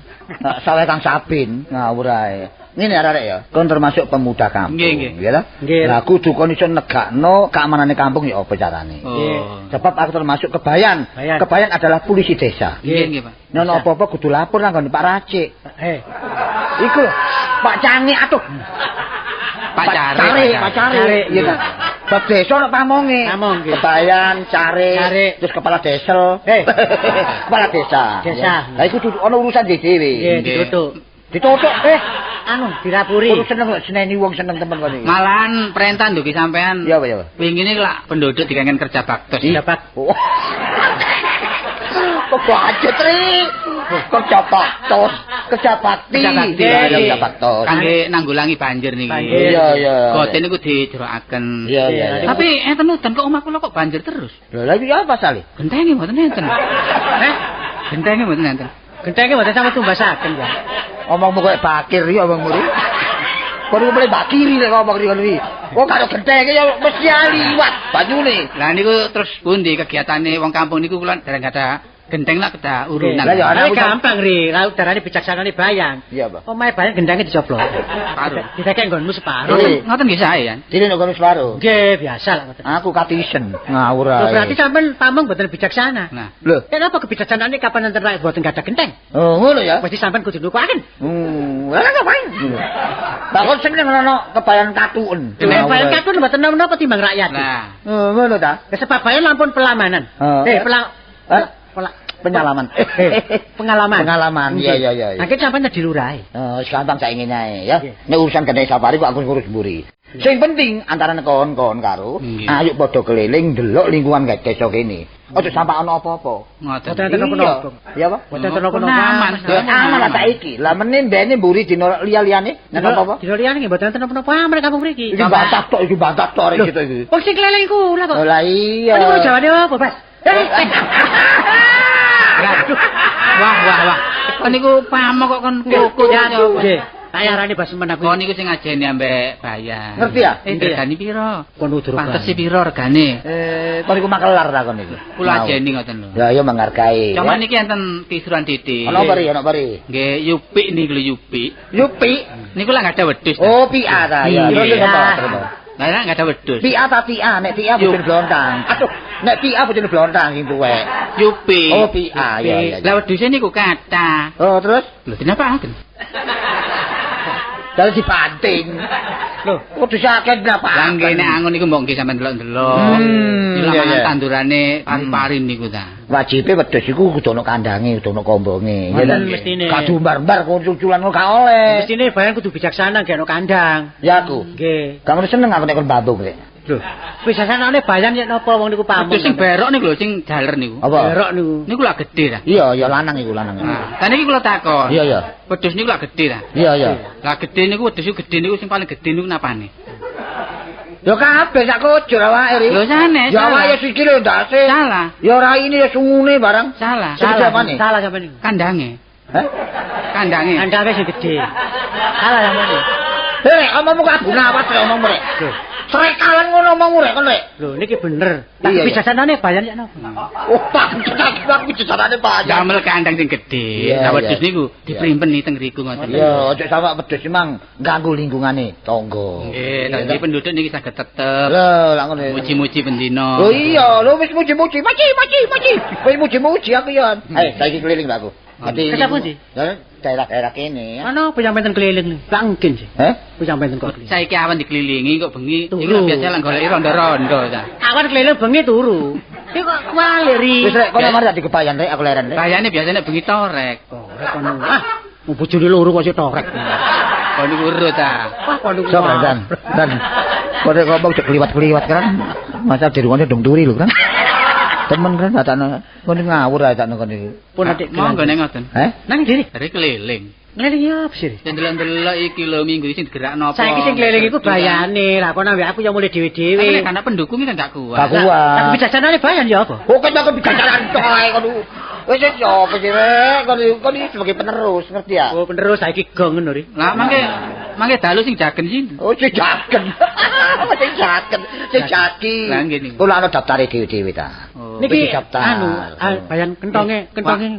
Sawe Kang Sabin ngawur ae. Ngene arek ya, kon termasuk pemuda kampung. Nggih. Ya ta? Lah kudu kon iso negakno keamanane kampung ya apa carane. Sebab aku termasuk kebayan. Kebayan adalah polisi desa. Nggih, Pak. Nek apa-apa kudu lapor nang Pak Racik. Iku lho, Pak Cangik atuh. Pacare. Iya ta. Bab desa ana pamonge. Pamong nggih. Kebayan, Carik. carik, terus kepala desel. Kepala desa. Desa. Lah iku ana urusan dhewe. Nggih, ditutuk. Ditutuk Anu dirapuri. Kudu seneng kok seneni wong seneng temen kok iki. Malahan perintah ndugi sampean. Iya, iya. Wingi iki lak penduduk dikangen kerja baktos. Dapat. Kok budget Tri? Kerja baktos, kerja bakti. Iya, kerja baktos. Kangge nanggulangi banjir niki. Iya, iya. Goten niku dijerokaken. Iya, iya. Tapi enten udan kok omah kula kok banjir terus. Lha lagi apa sale? Gentenge mboten enten. Gentenge mboten enten. Gentenge mboten sampe tumbasaken ya. Omongmu koyo bakir ya omongmu iki. Kok mulai bakiri lek ngomong iki. Kok karo gentenge ya mesti liwat banyune. Lah niku terus pundi kegiatane wong kampung niku kula dereng ada genteng lah kedah urunan. Lah ya ana gampang ri, laut darane bijaksanane bayang. Iya, Pak. Omahe bayang gendangnya dicoplok. Separuh. Didekek nggonmu separuh. Ngoten nggih sae ya. Dene nek kono separo. Nggih, biasa lah ngoten. Aku katisen ngawur Loh, ae. berarti sampean pamong boten bijaksana. Nah, Lho. Kenapa kebijaksanaane kapan enten rakyat boten gadah genteng? Oh, ngono ya. Mesti sampean kudu nukuaken. Lah ngapain? Lah kok seneng ana kebayan katuen. Bayang katun boten napa timbang rakyat. nah. Oh, ngono ta? Kesepabayan lampun pelamanan. Penyalaman. Pengalaman. Pengalaman. Iya, iya, iya. Akhir sampean dadi lurahe. Wis gampang sak ingin ae ya. Nek urusan gede safari kok aku ngurus mburi. Sing penting antara kon-kon karo ayo padha keliling ndelok lingkungan desa kene. Aja sampe ana apa-apa. Ngoten. Boten enten napa-napa. Iya apa? Boten enten napa-napa. Aman. Aman lah saiki. Lah meneh mbene mburi dina liya-liyane nek apa-apa. Dino liyane nggih boten enten napa-napa amarga kampung mriki. Iki bantah tok arek gitu iki. Wong sing keliling kula kok. Lah iya. Ini jawane apa, Bas? Wah. Kon niku pamong kok kon koko Ya, nggih. Kayarane Bas men aku. Kon niku sing ngajeni ambek bayar. Ngerti ya? Regane piro? Kon udur. Pantes piro regane? Kon iku makelar ta kon iku. Kula ajeni ngoten lho. Ya iya menghargai. Cuma niki enten kisruhan titik. Ana pari. Nggih, Yupi niku lho Yupi. Yupi. Niku lah enggak ada wedhus. Oh, PA ta ya. Iya. Terus apa? Lah enggak ada wedhus. PA ta PA, nek PA bojone blontang. Aduh, nek PA bojone blontang sing tuwek. Yupi. Oh, PA ya. Lah wedhuse niku kathah. Oh, terus Lho kenapa agen? dari dibanting. Loh, kudu sakit berapa? Lah nggih nek angon niku mbok nggih sampean delok-delok. Ilamangan tandurane pari-pari niku ta. Wajibe wedhus iku kudu ana kandange, kudu ana kombonge. Ya kan mestine. Kadu mbar-mbar kuculan gak oleh. Mestine bayang kudu bijaksana nggih ana kandang. Ya aku. Nggih. Kamu seneng aku nek kon bantu rek. Lho, bijaksanane bayang yen napa wong niku pamong. Wedhus sing berok niku lho sing jaler niku. Apa? Berok niku. Niku lah gedhe ta. Iya, ya lanang iku lanang. Nah, kan iki kula takon. Iya, iya. Wedhus niku lah gedhe ta. Iya, iya. Lah gedhe niku wedhus iku gedhe niku sing paling gedhe niku napane? Ya kabeh sak kocur awake ri. Lho sanes. Ya awake ya sikile ndase. Salah. Ya ora ini ya sungune barang. Salah. Salah apane? Salah sampean niku. Kandange. Hah? Kandange. Kandange sing gedhe. Salah sampean niku. Rek, omongmu kok awas rek omongmu rek. Srekalan ngono omongmu rek kon rek. Lho niki bener. Iya, iya. Bijaksanane bayang yen napa? Oh, Pak bicarane Pak. Damel kandang sing gedhe. Iya, Lah wedhus iya. niku diprimpeni teng ngriku ngoten. Ya, aja sama wedhus emang ganggu lingkungane tangga. Nggih, dadi penduduk niki saged tetep Lho, lak ngono. muji-muji bendina. Oh iya, lho wis muji-muji. Maci. Wis muji-muji aku ya. Saiki keliling lah aku. Ke sapa ndi? Ya, daerah-daerah kene ya. Ana apa sampean keliling niku? Lah mungkin sih. Heh? Sampean kok keliling. Saiki awan dikelilingi kok bengi Turu. iki lho biasa lah goleki rondo-rondo ta. Awan keliling bengi turu. Iki kok kualeri. Wis rek kono mari tak dikebayan rek aku leren rek. Bayane biasane bengi torek. Torek kono. Mau bojone loro kok sik torek. Kon niku urut ta. Wah, kono. Sopo Dan? Kok rek ngomong cek kliwat-kliwat kan. Masa di rumahnya dong turi lho kan. Temen kan atane kon ngawur ae tak kon iki. Pun adik Monggo nek ngoten. Heh? Nang diri. Dari keliling. Keliling ya apa sih? Delok-delok iki lho minggu iki sing digerakno apa. Saiki sing keliling iku bayane. Lah kono ambek aku ya mulai dhewe-dhewe. Tapi karena pendukung kan gak kuat. Gak kuat. Aku bijaksanane bayan ya apa? Kok aku bicaraan tok ae kon. Wis yo apa sih rek? Kon iki sebagai penerus ngerti ya? Oh penerus saiki gong ngono ri. Lah mangke dalu sing jagen sih. Oh sing jagen. Sing jagi. Lah ngene. Kula ana daftare dhewe-dhewe ta. Niki Wis daftar. anu bayan kentonge.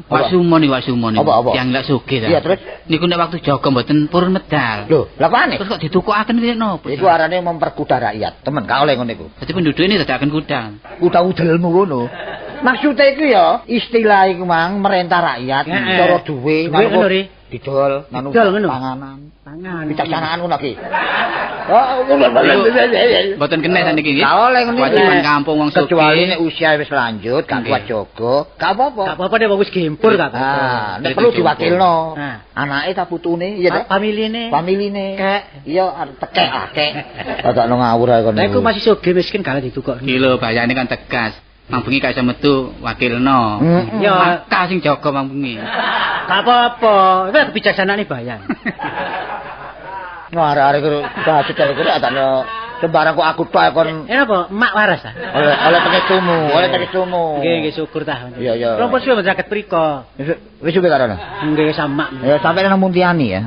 Wak sumo nih. Apa? Yang lak sugih ta. Iya terus Niku nek waktu jaga mboten purun medal. lho, lha apane? Terus kok ditukukaken piye nopo? Iku arane memperkuda rakyat. Temen gak oleh ngono iku. Dadi penduduk ini dadakan kudang. Kuda udelmu ngono. Maksudnya itu ya istilah iku mang merentah rakyat cara duwe ngono ri. didol nanu Didol ngono. panganan. Pangan. Bijaksanaan ngono ki. Mboten kena saniki nggih. Gak oleh ngene iki. Kewajiban kampung wong sugih. Kecuali nek usia wis lanjut, gak kuat jaga, gak apa-apa. Gak apa-apa nek wis gempur gak apa-apa. Ah, nek perlu diwakilno. Nah. Anake ta putune, iya ta? Familine. Familine. Kek. Iya, tekek akeh. Dadak nang ngawur ae kono. Lah iku masih sugih miskin gak ditukok. Iki lho bayane kan tegas. Mang bengi gak iso metu wakilno. Ya Maka sing jaga mang bengi. gak apa-apa. Itu kebijaksanaan bayan. Wah, arek-arek kuwi bacot arek kuwi adane sembarang kok aku tok kon Apa? Emak waras ta? oleh pengestumu. Nggih syukur tah. Iya, iya. Rompos suwe menjaket priko. Wis suwe karono. Nggih sama. Ya sampe nang Muntiani ya.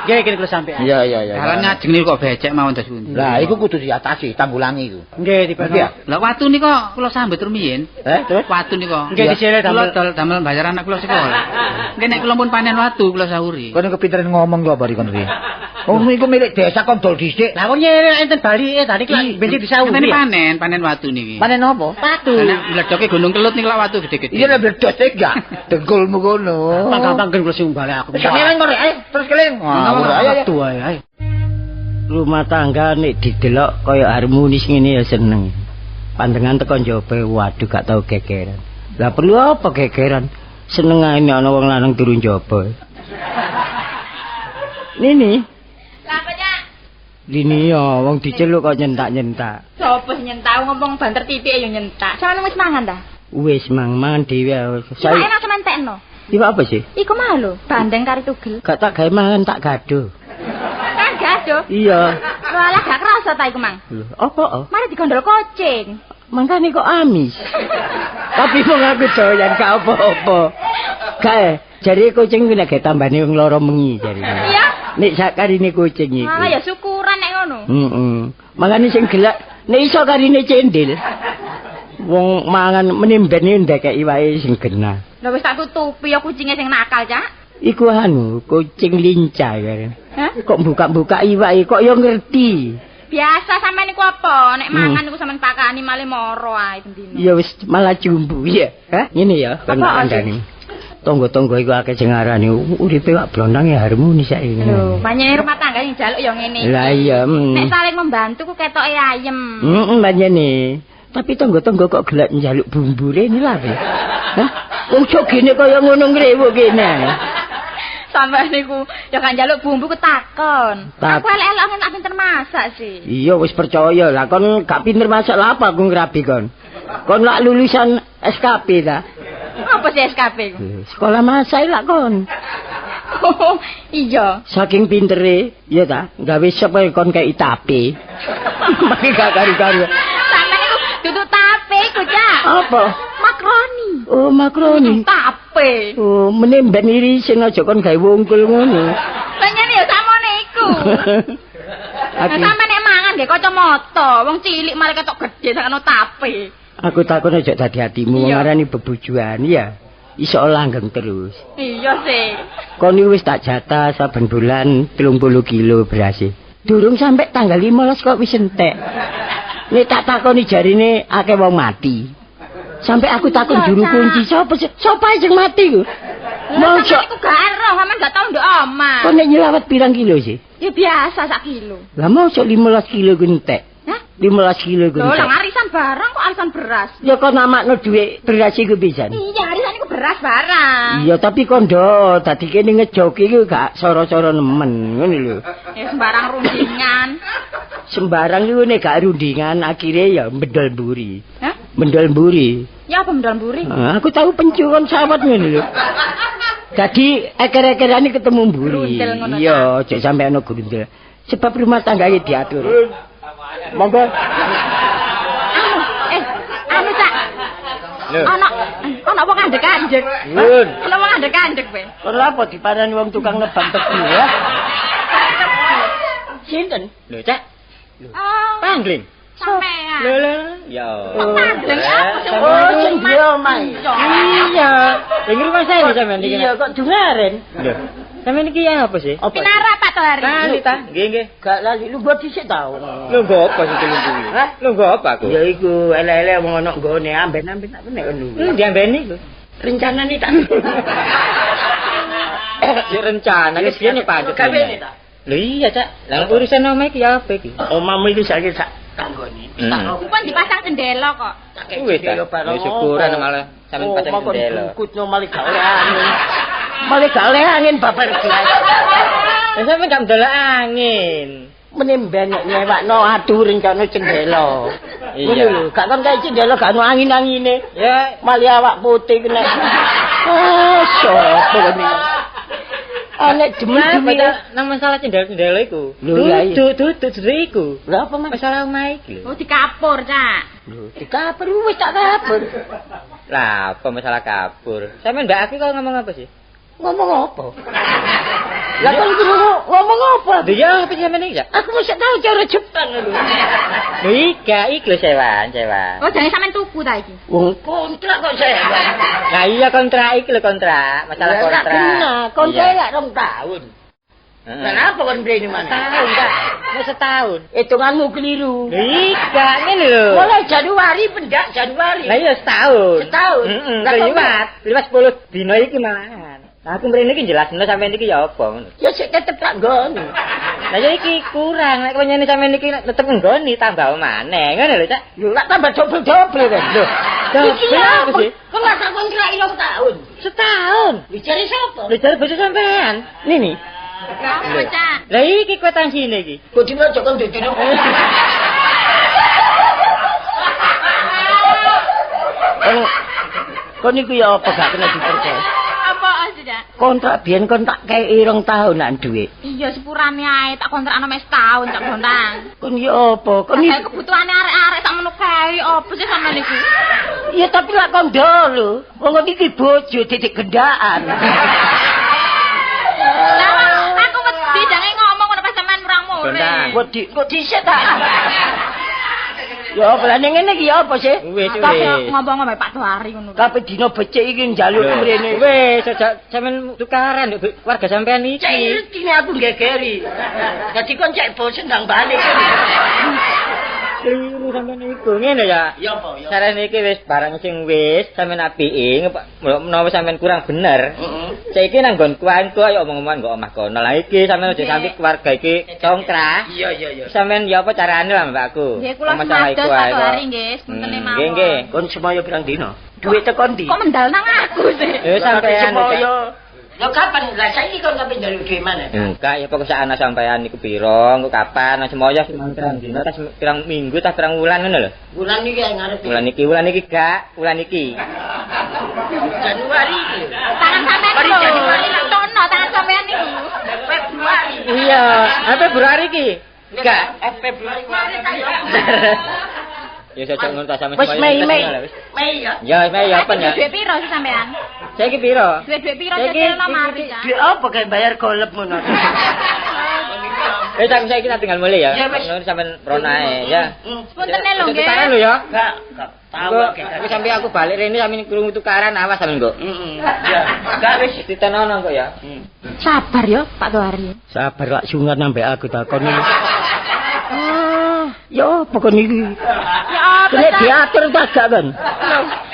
Nggih kene kula sampean. Iya. Dalan ngajeng niku kok becek mawon terus pundi. Lah iku kudu diatasi, tanggulangi iku. Nggih dipeno. Lah watu nika kula sambet rumiyin. Terus Watu nika. Nggih disele Kula damel. damel bayar anak kula sekolah. Nggih nek kula pun panen watu kula sahuri. kono kepinteran ngomong kok bari kon iki. Oh iku milik desa kon dol dhisik. Lah kok nyere enten bali tadi kok bensin disauri. Ngene panen watu niki. Panen apa? Watu. Nek mledoke Gunung Kelut niku lak watu gede-gede. Iya nek bledos enggak. Dengkulmu kono. Gampang kan kula sing bali aku. Wis ngeleng kok ayo terus keling. Ayo ayo. Rumah tangga nek didelok kaya harmonis ngene ya seneng. Pandangan teko njaba waduh gak tau gegeran. Lah perlu apa gegeran? Seneng ae nek ana wong lanang turun njaba. Nini. Lah apa Cak? Lini ya wong diceluk kok nyentak-nyentak. Sopo sing nyentak ngomong banter titik ya nyentak. Sampeyan wis mangan ta? Wis mangan dhewe. Saya enak sampean tekno. Iku apa sih? Iku mah lho, bandeng kari tugel. Gak tak gawe mangan tak gaduh. Kan gaduh. Iya. Walah gak kerasa ta iku, Mang. Lho, apa? Mari digondol kucing. Mangkane kok amis. Tapi wong aku doyan gak apa-apa. Kae, jare kucing kuwi nek tambane wong lara mengi jare. Iya. Nek sakarine kucing iku. Ah ya syukuran nek ngono. Mangane sing gelak nek iso karine cendil. Wong mangan menimben ndekeki wae sing genah. Lah wis tak tutupi ya kucinge sing nakal, Cak. Iku kucing lincah kan. Hah? Kok buka-buka iwake kok ya ngerti. Biasa sampean niku apa? Nek mangan niku sampean pakani male moro ae bendino. Ya wis malah jumbu ya. Hah? Ngene ya kan kandhane. Tonggo-tonggo iku akeh sing ngarani uripe wak blondang ya harmonis saiki. Lho, panjenengan rumah tangga sing njaluk ya ngene. Lah iya. Nek saling membantu ku ketoke ayem. Panjene. Tapi tonggo-tonggo kok gelak njaluk bumbure ini lha. Hah? Wong jogene kaya ngono ngrewuk kene. Sampai niku ya kan njaluk bumbu ketakon. Tak. Aku elek-elek tak pinter masak sih. Iya wis percaya lah kon gak pinter masak lah apa aku ngrabi kon. Kon lak lulusan SKP ta? Apa sih SKP ku? Sekolah masak lah kon. Oh, iya. Saking pintere, ya ta, gawe sop kon kei tape. Maki gak karo-karo. Sampai niku duduk tape ku, Cak. Apa? Makroni. Oh, makroni. Tape. Oh, menimben irisin aja kon gawe wungkul ngono. Panjenengan ya samone iku. Aku, Sampe nek mangan nggih kacamata, wong cilik malah ketok gedhe sakno tape. aku takon aja dadi atimu wong Iya. ngarani bebujuan ya. Iso langgeng terus. Iya sih. Kon iki wis tak jatah saben bulan 30 kilo beras. Durung sampe tanggal 15 kok wis entek. Nek tak takoni jarine akeh wong mati. Sampai aku takon Iya, juru Cak. kunci sapa sing mati ku? Lah Mosok iku gak ero, sampean gak tau nduk omah. kon nek nyelawat pirang kilo sih? Ya biasa sak kilo. Lah mosok 15 kilo ku entek. Hah? 15 kilo ku Lho, entek. lah arisan barang kok arisan beras. Ya kon namakno dhuwit beras iku pisan. Iya, arisan iku beras barang. Iya tapi kondo dadi kene ngejoki iku gak soro-soro nemen ngono lho. Ya sembarang rundingan. Sembarang iku nek gak rundingan akhire ya mendol mburi. Hah? Mendol mburi. Ya apa mendal mburi? Aku tahu pencukon sawat ngono lho. Dadi eker-ekerane ketemu mburi. Grundel ngono, Iya, aja sampe ana grundel. Sebab rumah tangga iki diatur. Monggo. Anu Cak. Ana wong andek-andek. Nun. Ana wong andek-andek kowe. Ora apa diparani wong tukang nebang tebu ya. Sinten? Lho, Cak. Oh, Pangling. sampean. Lho. Ya. Pangling apa sih? Oh, sing dia omai. Iya. Ing rumah saya sampean iki. Iya, kok dungaren. Lho. Sampeyan iki apa sih? Pinara Pak to hari. Lali ta? Nggih. Gak lali lu gua dhisik ta. Lungguh apa sing dilungguhi? Hah? Lungguh apa aku? Ya iku ele-ele wong ana nggone amben-amben tak nek ngono. Diambeni lho. Rencanane tak. Ya rencana iki piye Pak? Kabeh ta. Lho iya, Cak. Lah urusan omah iki ya apa iki? Omahmu iki saiki sak tanggone. Pun dipasang jendela kok. Wis ta. Ya syukuran malah sampean pasang jendela. Kutno malih gak oleh angin. Malih gak oleh angin babar gelas. Lah sampean gak ndelok angin. Menimben nek nyewakno aduh rencana jendela. Iya. Lho, gak kon kae jendela gak ono angin-angine. Ya, Malih awak putih kena. Sopo ngene. Anek demi-demi nang masalah cendela-cendela iku. Lho, iya. Dudu iku. Lha apa Mas? Masalah omah iki lho. Oh dikapur, Cak. Lho, dikapur wis tak kapur. Lah, apa masalah kabur? Sampeyan Mbak Aki kok ngomong apa sih? Ngomong apa? Lah kon ngomong apa? Lho ya, apa sampeyan iki, Cak? Aku mesti tahu cara Jepang lho. Lho iki lho sewan. Oh jane sampean tuku ta iki. Wong kontrak kok saya. Lah iya kontrak iki lho kontrak, masalah kontrak. Kontrak ya 2 tahun. Kenapa kon mrene mana? Tahun, Kak. Wis setahun. Hitunganmu keliru. Lho iki ngene lho. Mulai Januari pendak Januari. Lah iya setahun. Setahun. Heeh, Lah, liwat 10 dino iki malahan. Lah aku mrene iki jelasno sampeyan iki ya apa ngono. Ya sik tetep tak nggoni. Lah ya iki kurang nek penyene sampeyan iki tetep nggoni tambah maneh ngono lho, Cak. Lho lak tambah dobel-dobel kan. Lho. Iki Kenapa apa sih? Kok lak tak kontrak 2 tahun. Setahun. Dicari sapa? Lho jare bojo sampean. Nini. Lah apa, Cak? Lah iki kwitansinya iki. Kok dino kon dudune. Kon niku ya apa gak kena dipercaya? Apa aja? Kontrak biyen kon tak kei 2 tahunan dhuwit. Iya sepurane ae tak kontrakno mes tahun Cak Bontang. Kon ya apa? Kon Kayak kebutuhane arek-arek sak menu kae apa sih sampean niku? ya tapi lak kondo lho. Wong iki bojo titik gendaan. Lah aku mesti jange ngomong ngono pas sampean murang-muring. Bontang. Kok dhisik ta? Ya apa lah ning ngene iki ya apa sih? Wis Tapi ngomong mbak Pak Doari ngono. Tapi dino becik iki njaluk mrene. Wis aja sampean tukaran nduk warga sampean iki. Cek iki aku gegeri. Dadi kon cek bosen ndang balik. Kliru sampean iku ngene ya. Ya apa ya? Sarene iki wis barang sing wis sampean apike menawa sampean kurang bener. Saiki nang nggonku antu ayo omong-omongan kok omah kono. Lah iki sampean aja sampe keluarga iki congkrah. Iya. Sampean ya apa carane lah Mbakku? Nggih kula semados Pak Doari nggih, sementene mawon. Nggih. Kon semaya pirang dino? Duit tekan ndi? Kok mendal nang aku sih? Sampean semaya. Lah kapan? Lah saiki kon sampe njaluk duit mana? Enggak, ya pokoknya ana sampean niku piro, engko kapan, nah semoyo pirang dina, tas pirang minggu, tas pirang wulan ngono lho. Bulan iki ngarep. Wulan iki gak, wulan iki. Januari. Tangan sampean Mari lho. Januari. Tono tangan sampean niku. Februari. Iya, Februari iki. Enggak, Februari kemarin kaya. Ya cocok ngono ta sampe Wis Mei ya. Ya, Mei ya apa ya? Duit piro sih sampean? Saiki piro? Duit piro Saiki- cekelno mari Cak. Duit apa kayak bayar golep ngono. Tak saiki tak tinggal mulai ya. Ya, wis. Ngono sampean ronae ya. Sepuntene lho nggih. Tukaran lho ya. Enggak tahu Aku sampe aku balik rene sampe krungu tukaran awas sampean kok. Ya, enggak wis Ditenono kok ya. Sabar yo Pak Doari. Sabar lak sungat nambah aku takon iki. Ya apa kon iki? Ya apa Kene Cak? diatur ta gak kan?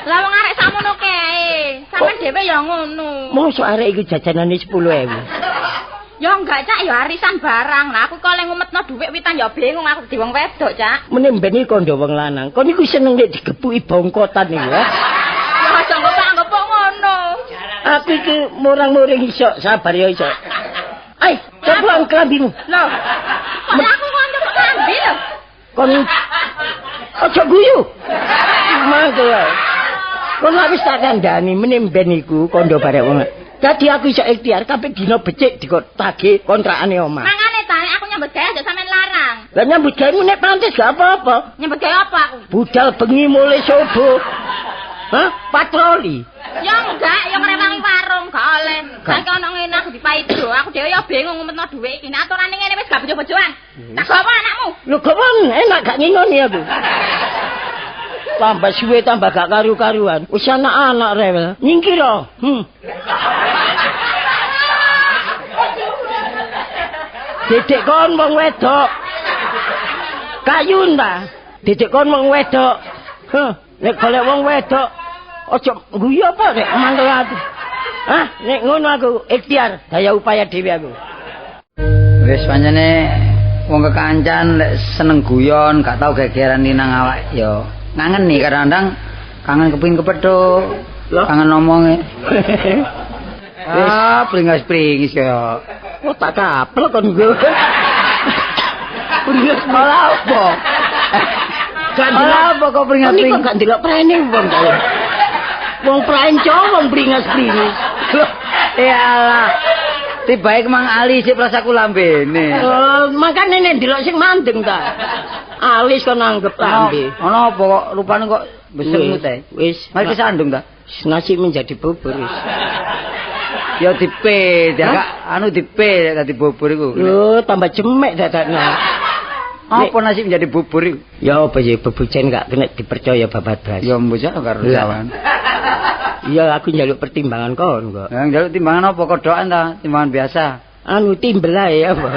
Lah wong arek sakmono kae. Sampeyan dhewe ya ngono. Mosok arek iki jajanane 10.000. Ya enggak Cak, ya arisan barang. Lah aku kok le ngumetno dhuwit witan ya bingung aku di wong wedok Cak. Menimben iki kondo wong lanang. Kon iku seneng nek digepuki bongkotan iki ya. Ya aja ngepok ngono. Aku iki murang-muring iso, sabar ya iso. Ai, coba klambimu. Loh. Kok aku kanca kok ngambil lho. Kon aja guyu. Mangke ya. Kon lak wis tak kandhani menimben iku kondo barek wong. Dadi aku iso ikhtiar kabeh dina becik dikotake kontrakane omah. Mangane ta aku nyambut gawe aja sampean larang. Lah nyambut gawe nek pantes gak apa-apa. Nyambut gawe apa aku? Budal bengi mulai subuh. Hah? Patroli. Ya enggak, ya ngrewangi warung gak oleh. Saiki ana ngene aku dipaido. Aku dhewe ya bingung ngumetno dhuwit iki. Nek aturane ngene wis gak bojo-bojoan. Tak gawa anakmu. Lho gawon enak gak ngingoni aku. Tambah suwe tambah gak karu-karuan. Wis anak-anak rewel. Nyingkira. Didik kon wong wedok. Kayun ta? Didik kon wong wedok. Nek golek wong wedok aja guyu apa nek mantel aku. Hah, nek ngono aku ikhtiar, daya upaya dhewe aku. Wis pancene wong kekancan lek seneng guyon, gak tau gegeran ninang awak ya. Ngangen nih kadang-kadang kangen kepengin kepethuk. Kangen ngomonge. Pringas-pringis kaya. Oh tak kaplek kon nggo. Pringas Ora apa? Ora apa kok pringas-pringis? Kok gak ndelok prene wong kaya. Wong pranco wong pringas-pringis. Iyalah. Tibae kemang ali sik prasaku lambene. Makane nek ndelok sing mandeng ta. Alis kon anggap lambe. Ana apa kok rupane kok besengmu teh? Wis, mari kesandung ta? nasi menjadi bubur wis. Ya dipe, anu dipe dadi bubur iku. Lho, tambah jemek dadakne. Apa nasi menjadi bubur iku? Ya apa ya bebujen gak kena dipercaya babat blas. Ya mbok karo jawan. Iya, aku njaluk pertimbangan kon kok. Ya njaluk timbangan apa kodokan ta? Timbangan biasa. Anu timbel ae apa.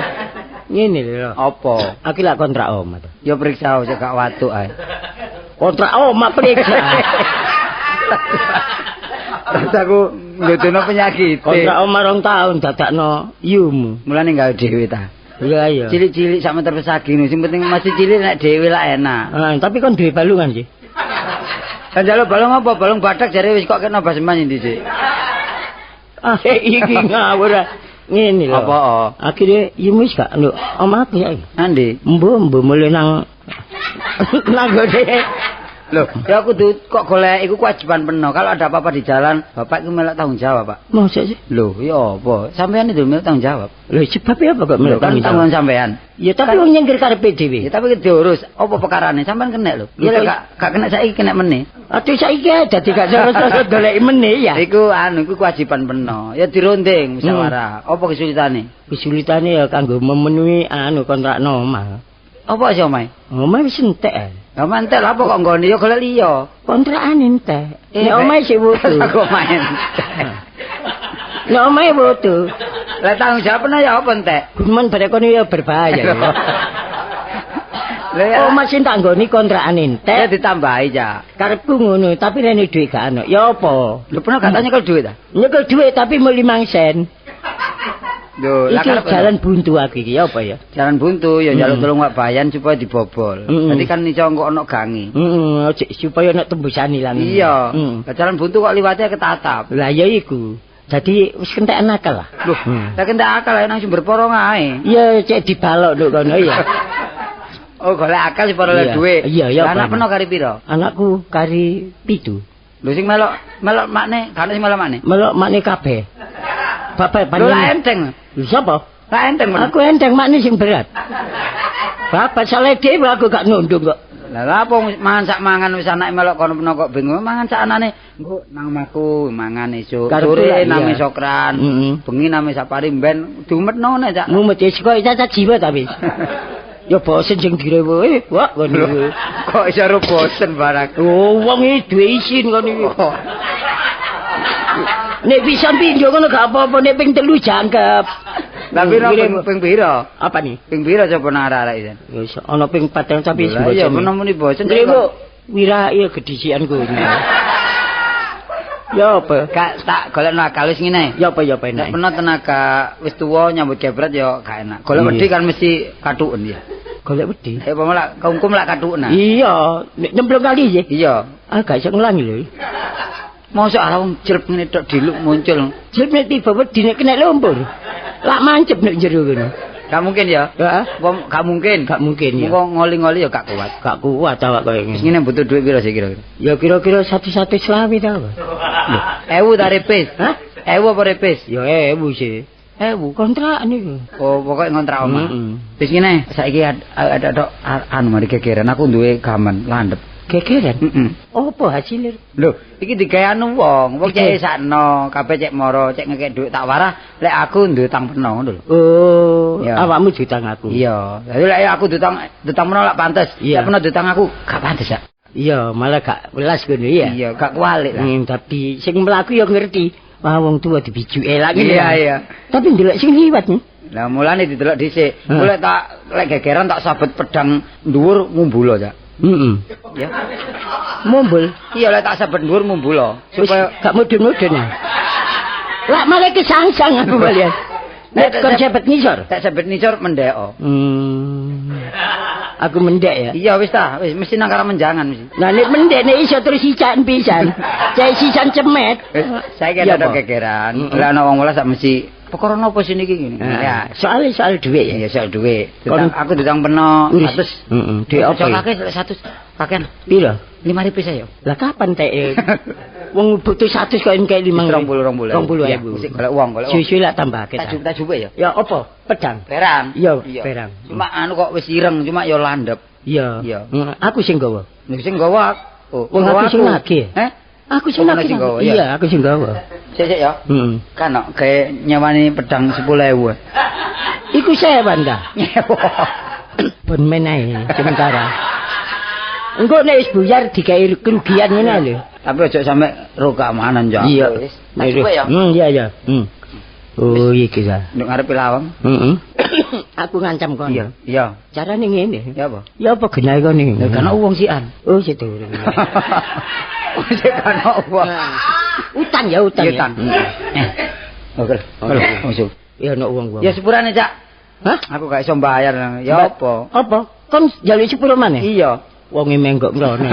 Ngene lho. Apa? Aku lak kontrak omah to. Ya periksa aja gak watuk ae. Kontrak omah periksa. Terus aku nggodono penyakit. Kontrak omah 2 tahun dadakno yumu. Mulane gawe dhewe ta. Iya iya. Cilik-cilik sak meter persegi sing penting masih cilik nek dhewe lah enak. Tapi kon duwe balungan sih. Kan jaluk balung apa? Balung badak jare wis kok kena baseman ndi sik. Iki ngawur. Ngene lho. Apa? Akhire yumu wis gak nduk omah aku ya. Andi. Mbo mulai nang gede. Loh, ya aku kok golek iku kewajiban penuh. Kalau ada apa-apa di jalan, Bapak iku melok tanggung jawab, Pak. Mosok sih? Loh, ya apa? Sampean itu melok tanggung jawab. Lho, sebabnya apa kok melok tanggung jawab? Tanggung sampean. Ya tapi wong nyengkir karepe dhewe. Ya tapi diurus. Apa perkarane? Sampean kena lho. Ya gak kena saiki kena meneh. Aduh saiki dadi gak terus golek meneh ya. Iku iku kewajiban penuh. Ya dirondeng musyawarah. Apa kesulitane? Kesulitane ya kanggo memenuhi kontrak omah. Apa sih omahe? Omah wis entek. Ya mantel apa kok nggone ya golek liya. Kontrakan entek. Nek omahe sik wudu. Aku main. Nek omahe wudu. Lah tanggung jawab ya apa entek? Gumen bare kono ya berbahaya. Lah omah sing tak nggoni kontrakan entek. Ya ditambahi ya. Karepku ngono, tapi rene dhuwit gak ono. Ya apa? Lho pernah katanya nyekel dhuwit ta? Nyekel dhuwit tapi mau 5 sen. Lho, iki jalan buntu aku iki apa ya? Jalan buntu ya njaluk tolong Pak Bayan supaya dibobol. Dadi kan iso engko ono gangi. Supaya nek tembusan ilang. Iya. Jalan buntu kok liwate ketatap. Lah ya iku. Jadi wis kentek nakal lah. Loh, tak kentek akal nang sumber porong ae. Iya, cek dibalok nduk kono ya. Oh, golek akal sing oleh dhuwit. Iya, iya. Anak peno kari piro? Anakku kari 7. Lho sing melok makne, kan sing melok makne. Melok makne kabeh. Bapak panjenengan. Lho lah enteng. Lho sapa? Lah enteng. Aku enteng makne sing berat. Bapak saleh dhewe aku gak nundung kok. Lah apa mangan sak mangan wis anake melok kono peno kok bingung mangan sak anane. Engko nang omahku mangan esuk. Sore name sokran. Bengi name sapari ben diumetno nek cak. Mumet wis kok cacat jiwa tapi. Ya bosen sing direwe, wah ngono. Kok iso ro bosen barang. Oh, wong iki duwe isin ngono iki. Nek bisa pinjo ngono gak apa-apa, nek ping 3 jangkep. Tapi ping piro? Apa nih? Ping piro coba nang arek iki? Wis ana ping 4 tapi bosen. Ya muni bosen. Lho, wira iya gedisian ku. Ya apa? Gak tak golekno akal wis ngene. Ya apa enak. Nek tenaga wis tuwa nyambut gebret ya gak enak. Golek wedi kan mesti katuken ya. Golek wedi. Ya apa malah kungkum lak katuken. Iya, nek nyemplung kali ya. Iya. Gak iso ngulangi lho. Mosok arep wong jerep ngene tok diluk muncul. Jerep nek tiba wedi nek kena lumpur. Lak mancep nek jero ngono. Gak mungkin ya? Heeh. Gak mungkin. Gak mungkin ya. Kok ngoli-ngoli ya gak kuat. Gak kuat awak koyo ngene. Ngene butuh duit piro sih kira-kira? Ya kira-kira 120 ta. Lho, 1000 ta repis? Hah? 1000 apa repis? Ya 1000 sih. 1000 kontrak niku. Oh, pokoke ngontrak omah. Wis ngene, saiki ada tok anu mari kekeran aku duwe gaman landhep. Kekeran? Apa hasilnya? Lho, iki digawe anu wong cek sakno, kabeh cek moro, cek ngekek dhuwit tak warah, lek aku duwe utang peno ngono lho. Oh, awakmu ditang aku. Iya. Dadi lek aku ditang peno lak pantes, lek peno ditang aku gak pantes ya. Iya, malah gak welas ngono ya. Iya, gak kualik lah. Tapi sing mlaku ya ngerti. Wah wong tuwa dibijuke lagi. Iya. Tapi ndelok sing liwat. Lah mulane didelok dhisik. Golek tak lek gegeran tak sabet pedang dhuwur ngumbula, Cak. Ya. Mumbul. Iya lek tak sabet dhuwur ngumbula supaya gak mudun-mudun ya. Lah malah kesangsang aku balian. Nek kon sabet nisor. Tak sabet nisor mendhek. Aku mendek ya. Iya wis ta, wis mesti nang karo menjangan mesti. Lah nek mendek nek iso terus sican pisan. Cai sisan cemet. Saiki ada gegeran. Lah ana wong welas sak mesti perkara napa sini iki ngene. Ya, soal dhuwit ya. Ya soal dhuwit. Aku ditang peno 100. Dhuwit apa? Cokake 100. Kakean. Piro? 5.000 saya. Lah kapan teke? Wong butuh 100 kok engke 5.000. 20.000. Mesti golek wong. Susu lak tambahke. Tak jupe ya. Ya apa? Pedang. Perang. Iya, perang. Cuma anu kok wis ireng, cuma ya landhep. Iya. Aku sing gawa. Nek sing gawa. Wong aku sing nagih. Aku sing nagih. Iya, aku sing gawa. Sik ya. Kan gawe nyewani pedang 10.000. Iku sewan ta? Pun menae sementara. Engko nek wis buyar digawe kerugian ngene lho. Tapi aja sampe ro keamanan ya. Iya. Tak coba ya. Iya. Oh iki ya. Nek ngarep lawang. Aku ngancam kon. Iya. Carane ngene. Ya apa? Ya apa genahe kon iki? Ya kan wong sian. Oh situ. Sik kan wong. Utang ya. Oke. Masuk. Ya ono wong. Ya sepurane, Cak. Hah? Aku gak iso bayar. Ya apa? Apa? Kon njaluk sepuro maneh? Iya. Wonge menggok ngrone.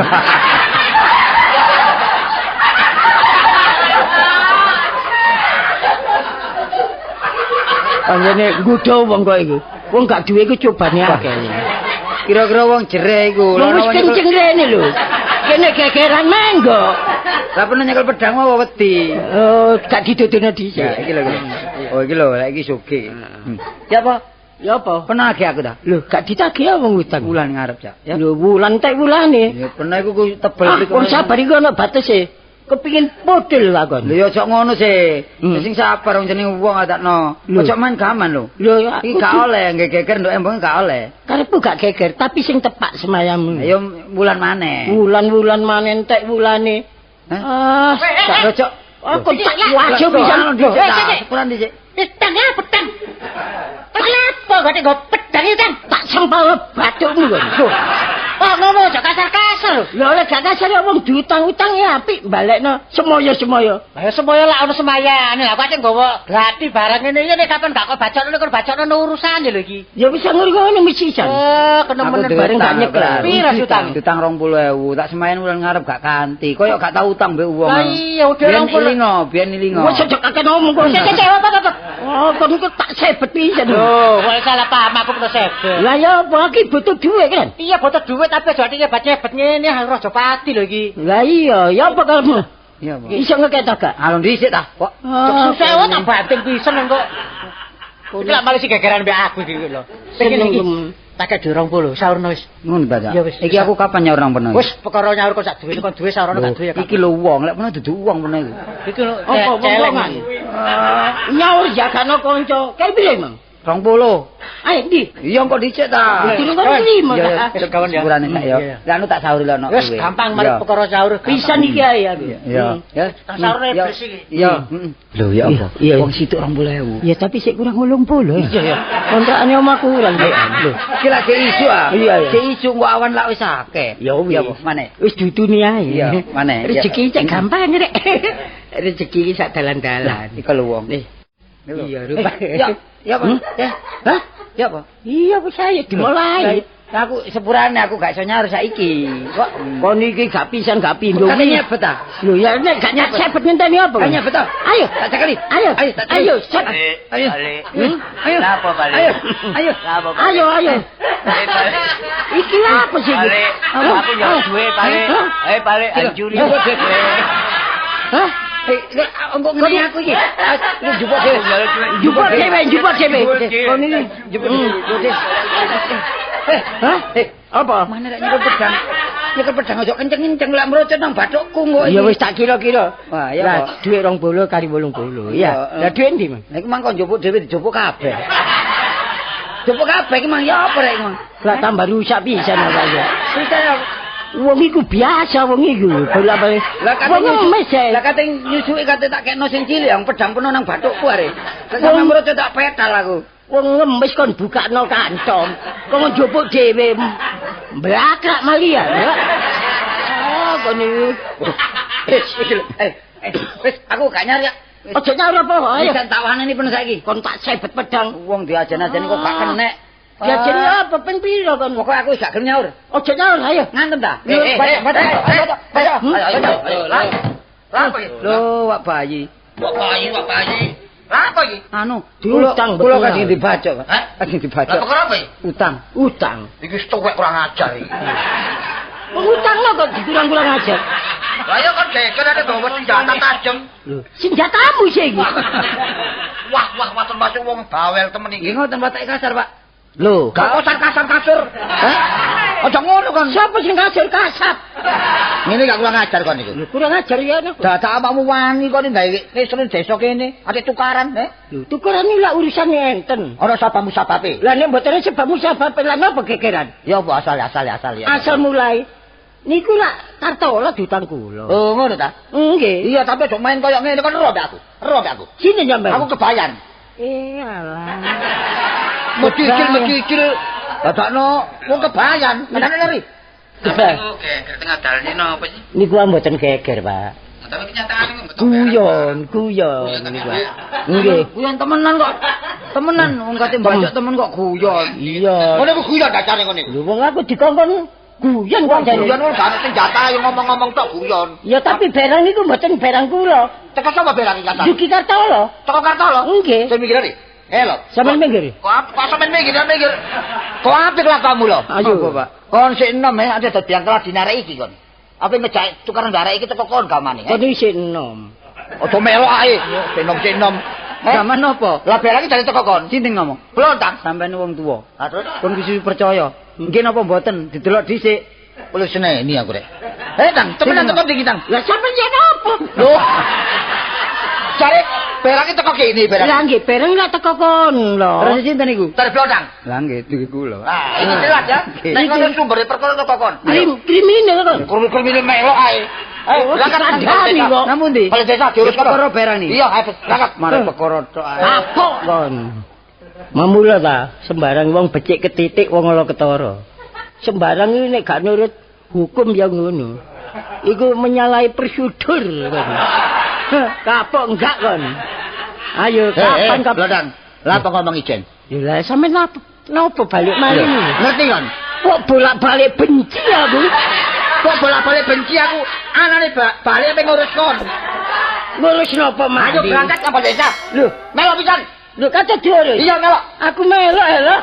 Anjene nggodho wong kok iku. Wong gak duwe iku cobane akeh. Kira-kira wong jere iku. Wis kenceng rene lho. Kene gegeran menggok. Lah pernah nyekel pedang apa wedi? Oh, gak didodono dhisik. Ya iki lho. Oh iki lho, lek iki sugih. Ya apa? Ya apa? Pernah nagih aku ta? Lho, gak ditagih wong utang. Wulan ngarep, Cak. Ya. Lho, wulan tek wulane. Ya pernah iku tebel mriku. Wong sabar iku ana batese. Kepingin podel lah kon. Lho ya aja ngono sih. Sing sabar wong jenenge wong adakno. Aja main gaman lho. Lho iki gak oleh nggih geger nduk embong gak oleh. Karepku gak geger, tapi sing tepak semayam. Ya wulan maneh. Wulan maneh entek wulane. Gak rojok. Aku tak wajib pisan. Sepuran dhisik. Pedang ya, pedang. Kenapa gak nggo pedang iki kan? Tak sempal bathukmu kok. Oh ngono aja kasar-kasar. Lho lek gak kasar wong diutang-utang ya apik balekno semoyo-semoyo. Lah semoyo lak ono semayane. Lah kok aja nggawa gratis barang ngene iki nek kapan gak kok bacokno urusan lho iki. Ya wis ngono mesti jan. Kena menen bareng gak nyekel. Pira utang? Utang 20.000, tak semayan wulan ngarep gak kanthi. Koyo gak tau utang mbek wong. Lah iya udah 20.000. Biyen ilingo. Wis aja kakek ngomong kok. Apa? Oh, kon iku tak sebet pisan. Oh, kok salah paham aku kena sebet. Lah ya apa iki butuh duit kan? Iya butuh duit tapi aja iki bacebet ngene harus aja pati lho iki. Lah iya, ya apa kalmu? Iya, Pak. Iso ngeket gak? Alon dhisik ta, kok. Susah tak banting pisan kok. Iki lak malah si gegeran mbek aku iki lho. Pengen iki. Tak kek 20 saurno wis. Ngono ta, Cak. Ya wis. Iki aku kapan nyaur nang peno? Wis perkara nyaur kok sak duwe kon duwe saurno gak duwe ya. Iki lho wong, lek peno dudu wong peno iki. Iki lho Apa celengan. Nyaur jagano kanca. Kae piye, Mang? 20. Ayo ndi? Iya kok dicek ta. Durung kon limo. Wis kawan ya. Sepurane sak ya. Lah anu tak sauri lho. Wis gampang mari perkara sahur. Pisan iki ae aku. Iya. Ya. Sahurne beres iki. Iya. Lho ya apa? Wong situk 20.000. Ya tapi sik kurang 80. Iya ya. Kontrakane omah kurang. Lho. Iki lak ke isu ah. Iya. Ke isu kok awan lak wis akeh. Ya wis. Ya maneh. Wis dudune ae. Iya, maneh. Rezeki cek gampang rek. Rezeki iki sak dalan-dalan. Iki lho wong. Iya, rupa. Ya apa? Hah? Ya apa? Iya wis ayo dimulai. Aku sepurane aku gak iso nyaur saiki. Kok kon iki gak pisan gak pindho. Kate nyebet ta? Lho ya nek gak nyebet ngenteni apa? Gak nyebet ta? Ayo, tak cekeli. Ayo. Ayo, cek. Ayo. Ayo. Apa balik? Ayo. Ayo. Ayo. Iki apa sih? Aku nyok duwe balik. Ayo balik anjuri. Hah? Engko ngene aku iki. Jupuk dhewe. Jupuk dhewe. Kon iki jupuk. Hah? Apa? Mana rek nyekel pedang aja kenceng-kenceng lek mrocot nang bathukku kok. Ya wis tak kira-kira. Wah, ya. Lah dhuwit 20 kali 80. Iya. Lah dhuwit ndi, Mang? Lah iku mang kok njupuk dhewe dijupuk kabeh. Jupuk kabeh iki mang ya apa rek mang? Lah tambah rusak pisan ora ya. Pisan Wong iku biasa wong iku. Bolak-balik. Lah wong ngemis ae. Lah kate nyusuki kate tak kekno sing cilik yang pedang peno nang bathukku are. Sampe murut tak pedal aku. Wong ngemis kon bukakno kantong. Kon njupuk dhewe. Blakrak mali ya. Ah, kon iki. Wis aku gak nyari ya. Aja nyari apa ayo. Wis tak wani peno saiki. Kon tak sebet pedang. Wong diajen-ajen kok gak kenek. Ya jenenge apa ping pira kon? Pokoke aku wis gak gelem nyaur. Aja nyaur ayo. Ngantem ta? Ayo. Apa iki? Lho, Wak Bayi. Wak bayi. Lah apa iki? Anu, diutang kula betul. kadang dibajak. Hah? Kadang dibajak. Lah perkara apa iki? Utang. Iki tuwek kurang ajar iki. Utang lo kok dikurang-kurang aja. Lah ya kan gegerane bawa senjata tajem. Lho, senjatamu sih iki. Wah, termasuk wong bawel temen Iki iki. ngoten watak kasar, Pak. Lho, Gak usah kasar-kasur. Hah? Aja ngono kan. siapa sing kasar kasap? Ngene gak kurang ajar kon iku. Lho, kurang ajar ya nek. Dadak awakmu wani kok gawe nesune desa kene, ate tukaran, Lho, tukaran iki lak urusane enten. Ora sabamu sababe. Lah nek mboten sebabmu sebab lan apa gegeran? Ya apa asal ya. Asal mulai niku lak kartola diutang kula. Oh, ngono ta? Nggih. Iya, tapi aja main koyo ngene kan ero aku. Sini nyampe. Aku kebayan. Alah. Mecicil. Dadakno wong kebayan, menane lari. Iku geger tengah dalan iki napa sih? Niku mboten geger, Pak. Tapi kenyataane kok mboten. Guyon niku. Nggih. Guyon temenan kok. Temenan wong kate mbajak temen kok guyon. Iya. Ngono ku guyon dacane ngene. Lho wong aku dikongkon guyon kok jane. Guyon ora gak senjata yang ngomong-ngomong tok guyon. Ya tapi barang niku mboten barang kula. Teko sapa berang iki kata? Yuki Kartolo. Teko Kartolo. Nggih. Saya mikir ari. Lho. Sampeyan minggir. Kok sampean mikir. Kok apik lah kamu lho. Ayo, Pak. Kon sik enom ada dadi yang kelas dinarek iki kon. Apa ngejak tukaran darek iki teko kon gamane. Kon isih enom. Aja melok ae. Sik enom. Gaman napa? Lah barang iki dari teko kon. Sinting ngomong. Blontang sampean wong tuwa. Ha terus kon kudu percaya. Nggih napa mboten didelok dhisik. Kulo seneni aku rek. Tang, temenan teko iki Tang. Lah sampeyan yen apa? Loh. Cari barang iki teko kene barang. Lah nggih, bareng lak teko kon lho. Terus sinten niku? Dari blontang. Lah nggih iki kula. Ah, ini jelas ya. Nek ngono sumbere perkara teko kon. Kriminal kon. Kurang-kurang melok ae. Ayo, kandhani kok. Namun ndi? Kalau desa diurus perkara barang iki. Iya, ayo berangkat. Mare perkara tok ae. Apa kon? Mamula ta, sembarang wong becik ketitik wong ala ketara. Sembarang iki nek gak nurut hukum ya ngono. Iku menyalahi prosedur kon. Kapok enggak kon. Ayo kapan Blodang. Lah apa ngomong ijen? Ya lah sampean napa balik mari? Ngerti kan? Kok bolak-balik benci aku? Kok bolak-balik benci aku? Anane balik pengen ngurus kon. Ngurus napa mandi? Ayo berangkat apa desa? Lho, Melok pisan. lho kata diurus. Iya melok. Aku melok lho.